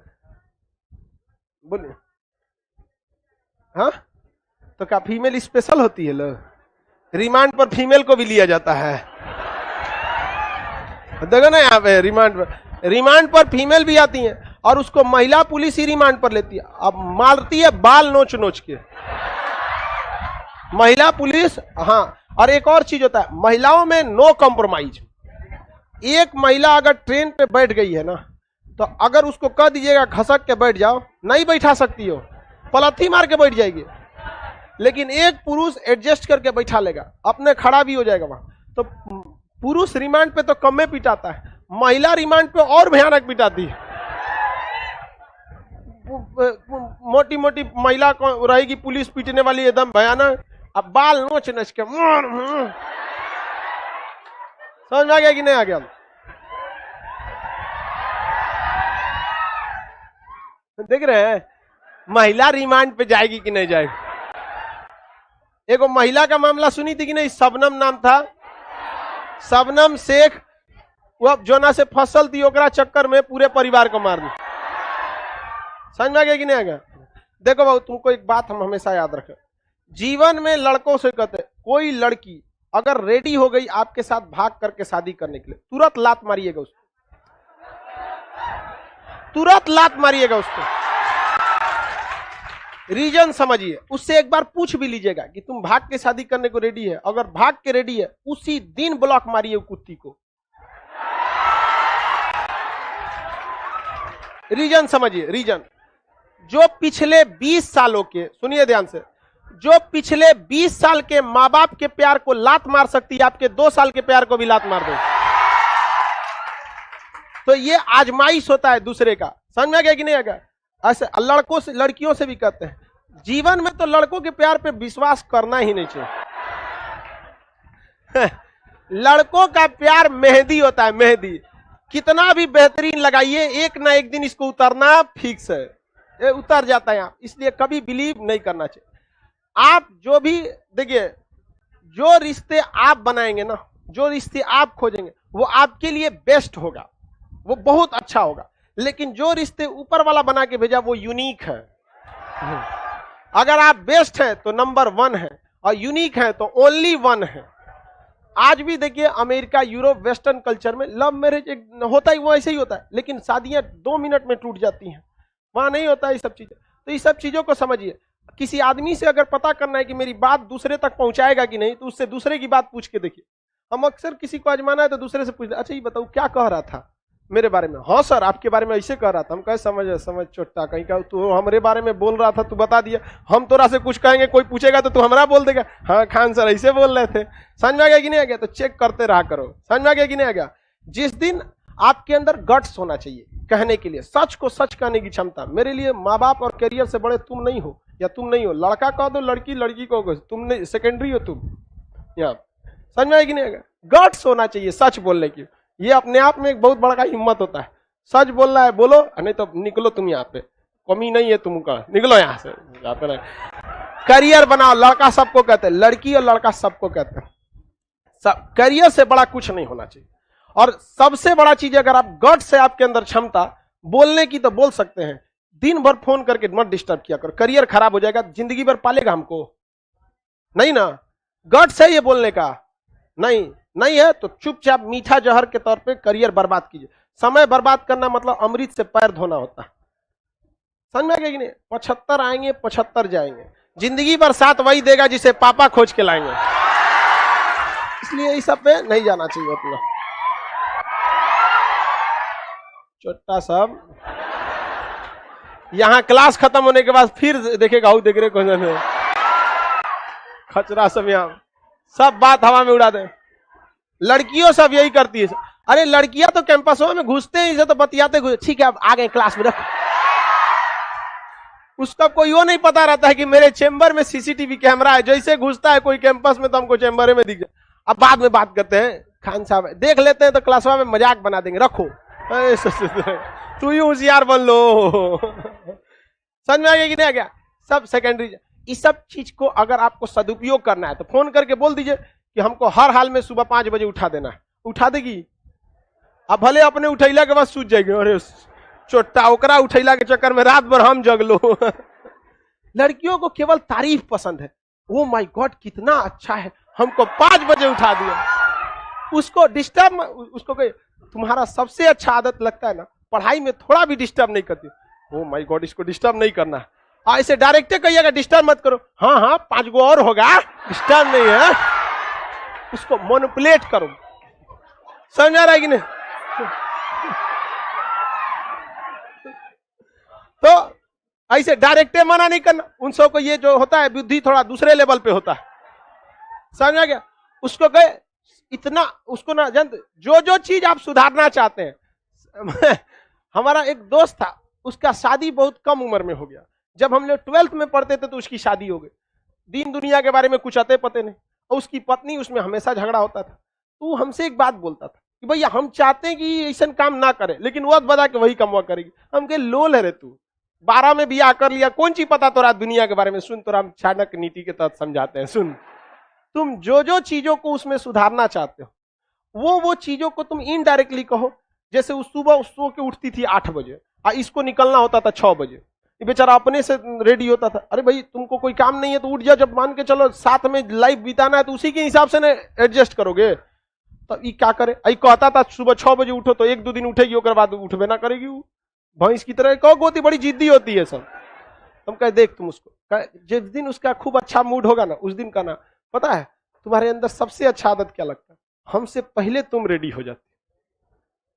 बोलिए। हाँ तो क्या फीमेल स्पेशल होती है? लोग रिमांड पर फीमेल को भी लिया जाता है, देखो ना यहाँ पे रिमांड पर फीमेल भी आती हैं और उसको महिला पुलिस ही रिमांड पर लेती है। अब मारती है बाल नोच नोच के महिला पुलिस। हाँ, और एक और चीज होता है, महिलाओं में नो कॉम्प्रोमाइज। एक महिला अगर ट्रेन पे बैठ गई है ना, तो अगर उसको कह दीजिएगा घसक के बैठ जाओ, नहीं बैठा सकती हो, पलथी मार के बैठ जाएगी। लेकिन एक पुरुष एडजस्ट करके बैठा लेगा, अपने खड़ा भी हो जाएगा वहां। तो पुरुष रिमांड पे तो कम में पिटाता है, महिला रिमांड पे और भयानक पिटाती है। मोटी मोटी महिला को रहेगी पुलिस पीटने वाली, एकदम भयानक। अब बाल नोच नोच के समझ में आ गया कि नहीं आ गया? देख रहे हैं महिला रिमांड पे जाएगी कि नहीं जाएगी? एगो महिला का मामला सुनी थी कि नहीं? शबनम नाम था, शबनम शेख। वो जोना से फसल थी, ओकरा चक्कर में पूरे परिवार को मार दी। समझ में आ गया कि नहीं आ गया? देखो बाबू, तुमको एक बात हम हमेशा याद रखें, जीवन में लड़कों से कहते हैं, कोई लड़की अगर रेडी हो गई आपके साथ भाग करके शादी करने के लिए, तुरंत लात मारिएगा उसको, तुरंत लात मारिएगा उसको। रीजन समझिए, उससे एक बार पूछ भी लीजिएगा कि तुम भाग के शादी करने को रेडी है? अगर भाग के रेडी है, उसी दिन ब्लॉक मारिए कुत्ती को। रीजन समझिए, रीजन जो पिछले 20 सालों के, सुनिए ध्यान से, जो पिछले 20 साल के माँ बाप के प्यार को लात मार सकती है, आपके 2 साल के प्यार को भी लात मार दो। तो ये आजमाइश होता है दूसरे का। समझ में आ गया कि नहीं आ गया? ऐसे लड़कों से, लड़कियों से भी कहते हैं, जीवन में तो लड़कों के प्यार पे विश्वास करना ही नहीं चाहिए। लड़कों का प्यार मेहंदी होता है, मेहंदी। कितना भी बेहतरीन लगाइए, एक ना एक दिन इसको उतरना फिक्स है, ये उतर जाता है यहाँ। इसलिए कभी बिलीव नहीं करना चाहिए। आप जो भी देखिए, जो रिश्ते आप बनाएंगे ना, जो रिश्ते आप खोजेंगे, वो आपके लिए बेस्ट होगा, वो बहुत अच्छा होगा। लेकिन जो रिश्ते ऊपर वाला बना के भेजा वो यूनिक है। अगर आप बेस्ट हैं तो नंबर 1 है, और यूनिक है तो ओनली 1 है। आज भी देखिए अमेरिका, यूरोप, वेस्टर्न कल्चर में लव मैरिज होता ही वो ऐसे ही होता है, लेकिन शादियां 2 मिनट में टूट जाती हैं। वहां नहीं होता ये सब चीजें। तो ये सब चीजों को समझिए। किसी आदमी से अगर पता करना है कि मेरी बात दूसरे तक पहुंचाएगा कि नहीं, तो उससे दूसरे की बात पूछ के देखिए। हम अक्सर किसी को आजमाना है तो दूसरे से पूछ, अच्छा ये बताओ क्या कह रहा था मेरे बारे में? हाँ सर, आपके बारे में ऐसे कह रहा था। हम कहे समझ चोट्टा, कहीं का तू हमारे बारे में बोल रहा था, तू बता दिया। हम तोरा से कुछ कहेंगे, कोई पूछेगा तो तू हमारा बोल देगा, हाँ खान सर ऐसे बोल रहे थे। समझ में आ गया कि नहीं आ गया? तो चेक करते रहा करो। समझ में आ गया कि नहीं आ गया? जिस दिन आपके अंदर गट्स होना चाहिए कहने के लिए, सच को सच कहने की क्षमता। मेरे लिए माँ बाप और करियर से बड़े तुम नहीं हो, या तुम नहीं हो। लड़का कह दो, लड़की लड़की को, तुम नहीं, सेकेंडरी हो तुम। यहाँ समझ में आएगी कि नहीं आएगा? गट्स होना चाहिए सच बोलने की। ये अपने आप में एक बहुत बड़ा हिम्मत होता है। सच बोल रहा है बोलो, नहीं तो निकलो तुम यहाँ पे, कमी नहीं है तुमका, निकलो यहाँ से। करियर बनाओ। लड़का सबको कहते हैं, लड़की और लड़का सबको कहते हैं। करियर से बड़ा कुछ नहीं होना चाहिए। और सबसे बड़ा चीज, अगर आप गट्स से आपके अंदर क्षमता बोलने की, तो बोल सकते हैं। दिन भर फोन करके मत डिस्टर्ब किया करो, करियर खराब हो जाएगा। जिंदगी भर पालेगा हमको नहीं ना। गट्स है ये बोलने का? नहीं है तो चुपचाप मीठा जहर के तौर पे करियर बर्बाद कीजिए। समय बर्बाद करना मतलब अमृत से पैर धोना होता है। समझ में आ गया कि नहीं? 75 आएंगे 75 जाएंगे। जिंदगी भर साथ वही देगा जिसे पापा खोज के लाएंगे। इसलिए इस सब पे नहीं जाना चाहिए अपना। छोटा सब यहाँ क्लास खत्म होने के बाद फिर देखेगा, देख रहे क्वेश्चन खचरा सब, यहाँ सब बात हवा में उड़ा दे। लड़कियों सब यही करती है। अरे लड़कियां तो कैंपसों में घुसते हैं, इसे तो बतियाते ठीक है अब आ गए क्लास में रखो। उसका कोई वो नहीं पता रहता है कि मेरे चेंबर में सीसीटीवी कैमरा है। जैसे घुसता है कोई कैंपस में तो हमको चेंबर में दिख जाए। अब बाद में बात करते हैं, खान साहब देख लेते हैं तो क्लास में मजाक बना देंगे, रखो तू ही होशियार बन लो। समझ में आ गया कि नहीं आ गया? सब सेकेंडरी। इस सब चीज को अगर आपको सदुपयोग करना है तो फोन करके बोल दीजिए कि हमको हर हाल में सुबह 5 बजे उठा देना है। उठा देगी। अब भले अपने उठैला के बाद सूझ जाएगी, अरे चोट्टा ओकरा उठैला के चक्कर में रात भर हम जग लो। लड़कियों को केवल तारीफ पसंद है। ओ माय गॉड कितना अच्छा है, हमको 5 बजे उठा दिया। उसको डिस्टर्ब, उसको तुम्हारा सबसे अच्छा आदत लगता है ना पढ़ाई में थोड़ा भी डिस्टर्ब नहीं करती। ओ माय गॉड इसको डिस्टर्ब नहीं करना है। ऐसे डायरेक्ट कहिएगा डिस्टर्ब मत करो। हाँ हाँ 5 गो और होगा, डिस्टर्ब नहीं है। उसको मैनिपुलेट करो। समझ आ रहा है कि नहीं? तो ऐसे डायरेक्ट मना नहीं करना। उन सबको ये जो होता है बुद्धि थोड़ा दूसरे लेवल पे होता है। समझ आ गया? उसको कहे इतना, उसको ना जानते जो चीज आप सुधारना चाहते हैं। हमारा एक दोस्त था, उसका शादी बहुत कम उम्र में हो गया। जब हम लोग 12th में पढ़ते थे तो उसकी शादी हो गई। दीन दुनिया के बारे में कुछ अते पते नहीं, और उसकी पत्नी उसमें हमेशा झगड़ा होता था। तो हमसे एक बात बोलता था कि भैया हम चाहते हैं कि ऐसा काम ना करे, लेकिन वह बता के वही कमवा करेगी। हम कहे लोल है रे तू, 12 में बियाह कर लिया, कौन चीज पता तोरा दुनिया के बारे में। सुन तोरा हम चाणक्य नीति के तहत समझाते हैं। सुन, तुम जो चीजों को उसमें सुधारना चाहते हो वो चीजों को तुम इनडायरेक्टली कहो। जैसे उस सुबह उसको के उठती थी 8 बजे और इसको निकलना होता था 6 बजे। ये बेचारा अपने से रेडी होता था। अरे भाई तुमको कोई काम नहीं है तो उठ जाओ, जब मान के चलो साथ में लाइफ बिताना है तो उसी के हिसाब से ना एडजस्ट करोगे। तो ये क्या करे, आई कहता था सुबह 6 बजे उठो तो 1-2 दिन उठेगी, उसके बाद उठबे ना करेगी। वो भैंस की तरह कहो गोती, बड़ी जिद्दी होती है सब। तुम कहे देख तुम उसको, जिस दिन उसका खूब अच्छा मूड होगा ना उस दिन का ना, पता है तुम्हारे अंदर सबसे अच्छा आदत क्या लगता है? हमसे पहले तुम रेडी हो जाते,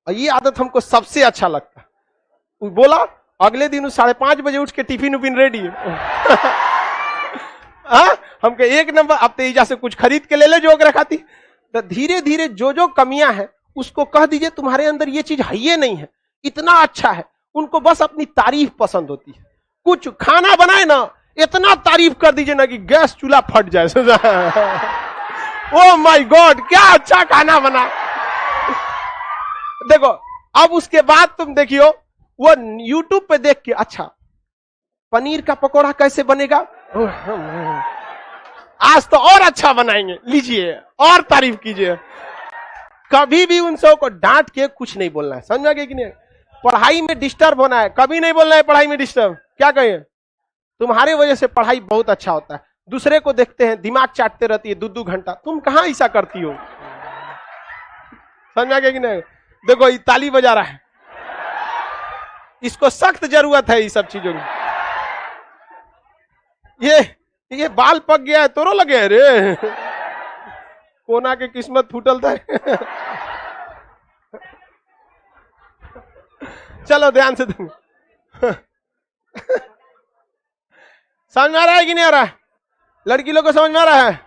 और ये आदत हमको सबसे अच्छा लगता है। बोला अगले दिन 5:30 बजे उठ के टिफिन उफिन रेडी है। हमके 1 नंबर। अब तेजा से कुछ खरीद के ले ले जो रखा थी। तो धीरे धीरे जो कमियां हैं उसको कह दीजिए तुम्हारे अंदर ये चीज है, ये नहीं है, इतना अच्छा है। उनको बस अपनी तारीफ पसंद होती है। कुछ खाना बनाए ना इतना तारीफ कर दीजिए ना कि गैस चूल्हा फट जाए। ओ माय गॉड क्या अच्छा खाना बना। देखो अब उसके बाद तुम देखियो वो YouTube पे देख के अच्छा पनीर का पकौड़ा कैसे बनेगा, आज तो और अच्छा बनाएंगे, लीजिए और तारीफ कीजिए। कभी भी उन सब को डांट के कुछ नहीं बोलना है। समझा गया कि नहीं? पढ़ाई में डिस्टर्ब होना है, कभी नहीं बोलना है पढ़ाई में डिस्टर्ब। क्या कहें, तुम्हारे वजह से पढ़ाई बहुत अच्छा होता है। दूसरे को देखते हैं दिमाग चाटते रहती है 2-2 घंटा, तुम कहां ऐसा करती हो? समझा गया कि नहीं? देखो ये ताली बजा रहा है, इसको सख्त जरूरत है ये सब चीजों की। ये बाल पक गया है तोरो लगे है रे, कोना के किस्मत फूटल था। चलो ध्यान से तुम। समझ में आ रहा है कि नहीं आ रहा है? लड़की लोग को समझ में आ रहा है?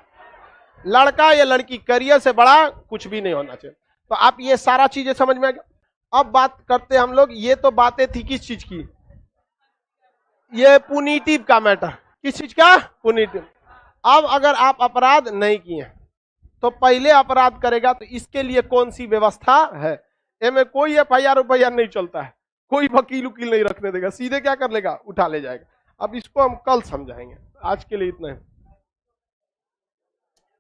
लड़का या लड़की करियर से बड़ा कुछ भी नहीं होना चाहिए। तो आप ये सारा चीजें समझ में आ गया। अब बात करते हैं हम लोग, ये तो बातें थी किस चीज की, ये पुनीटिव का मैटर। किस चीज का? पुनीटिव। अब अगर आप अपराध नहीं किए तो पहले अपराध करेगा तो इसके लिए कौन सी व्यवस्था है? में कोई FIR नहीं चलता है, कोई वकील उकील नहीं रखने देगा, सीधे क्या कर लेगा, उठा ले जाएगा। अब इसको हम कल समझाएंगे, आज के लिए इतना है।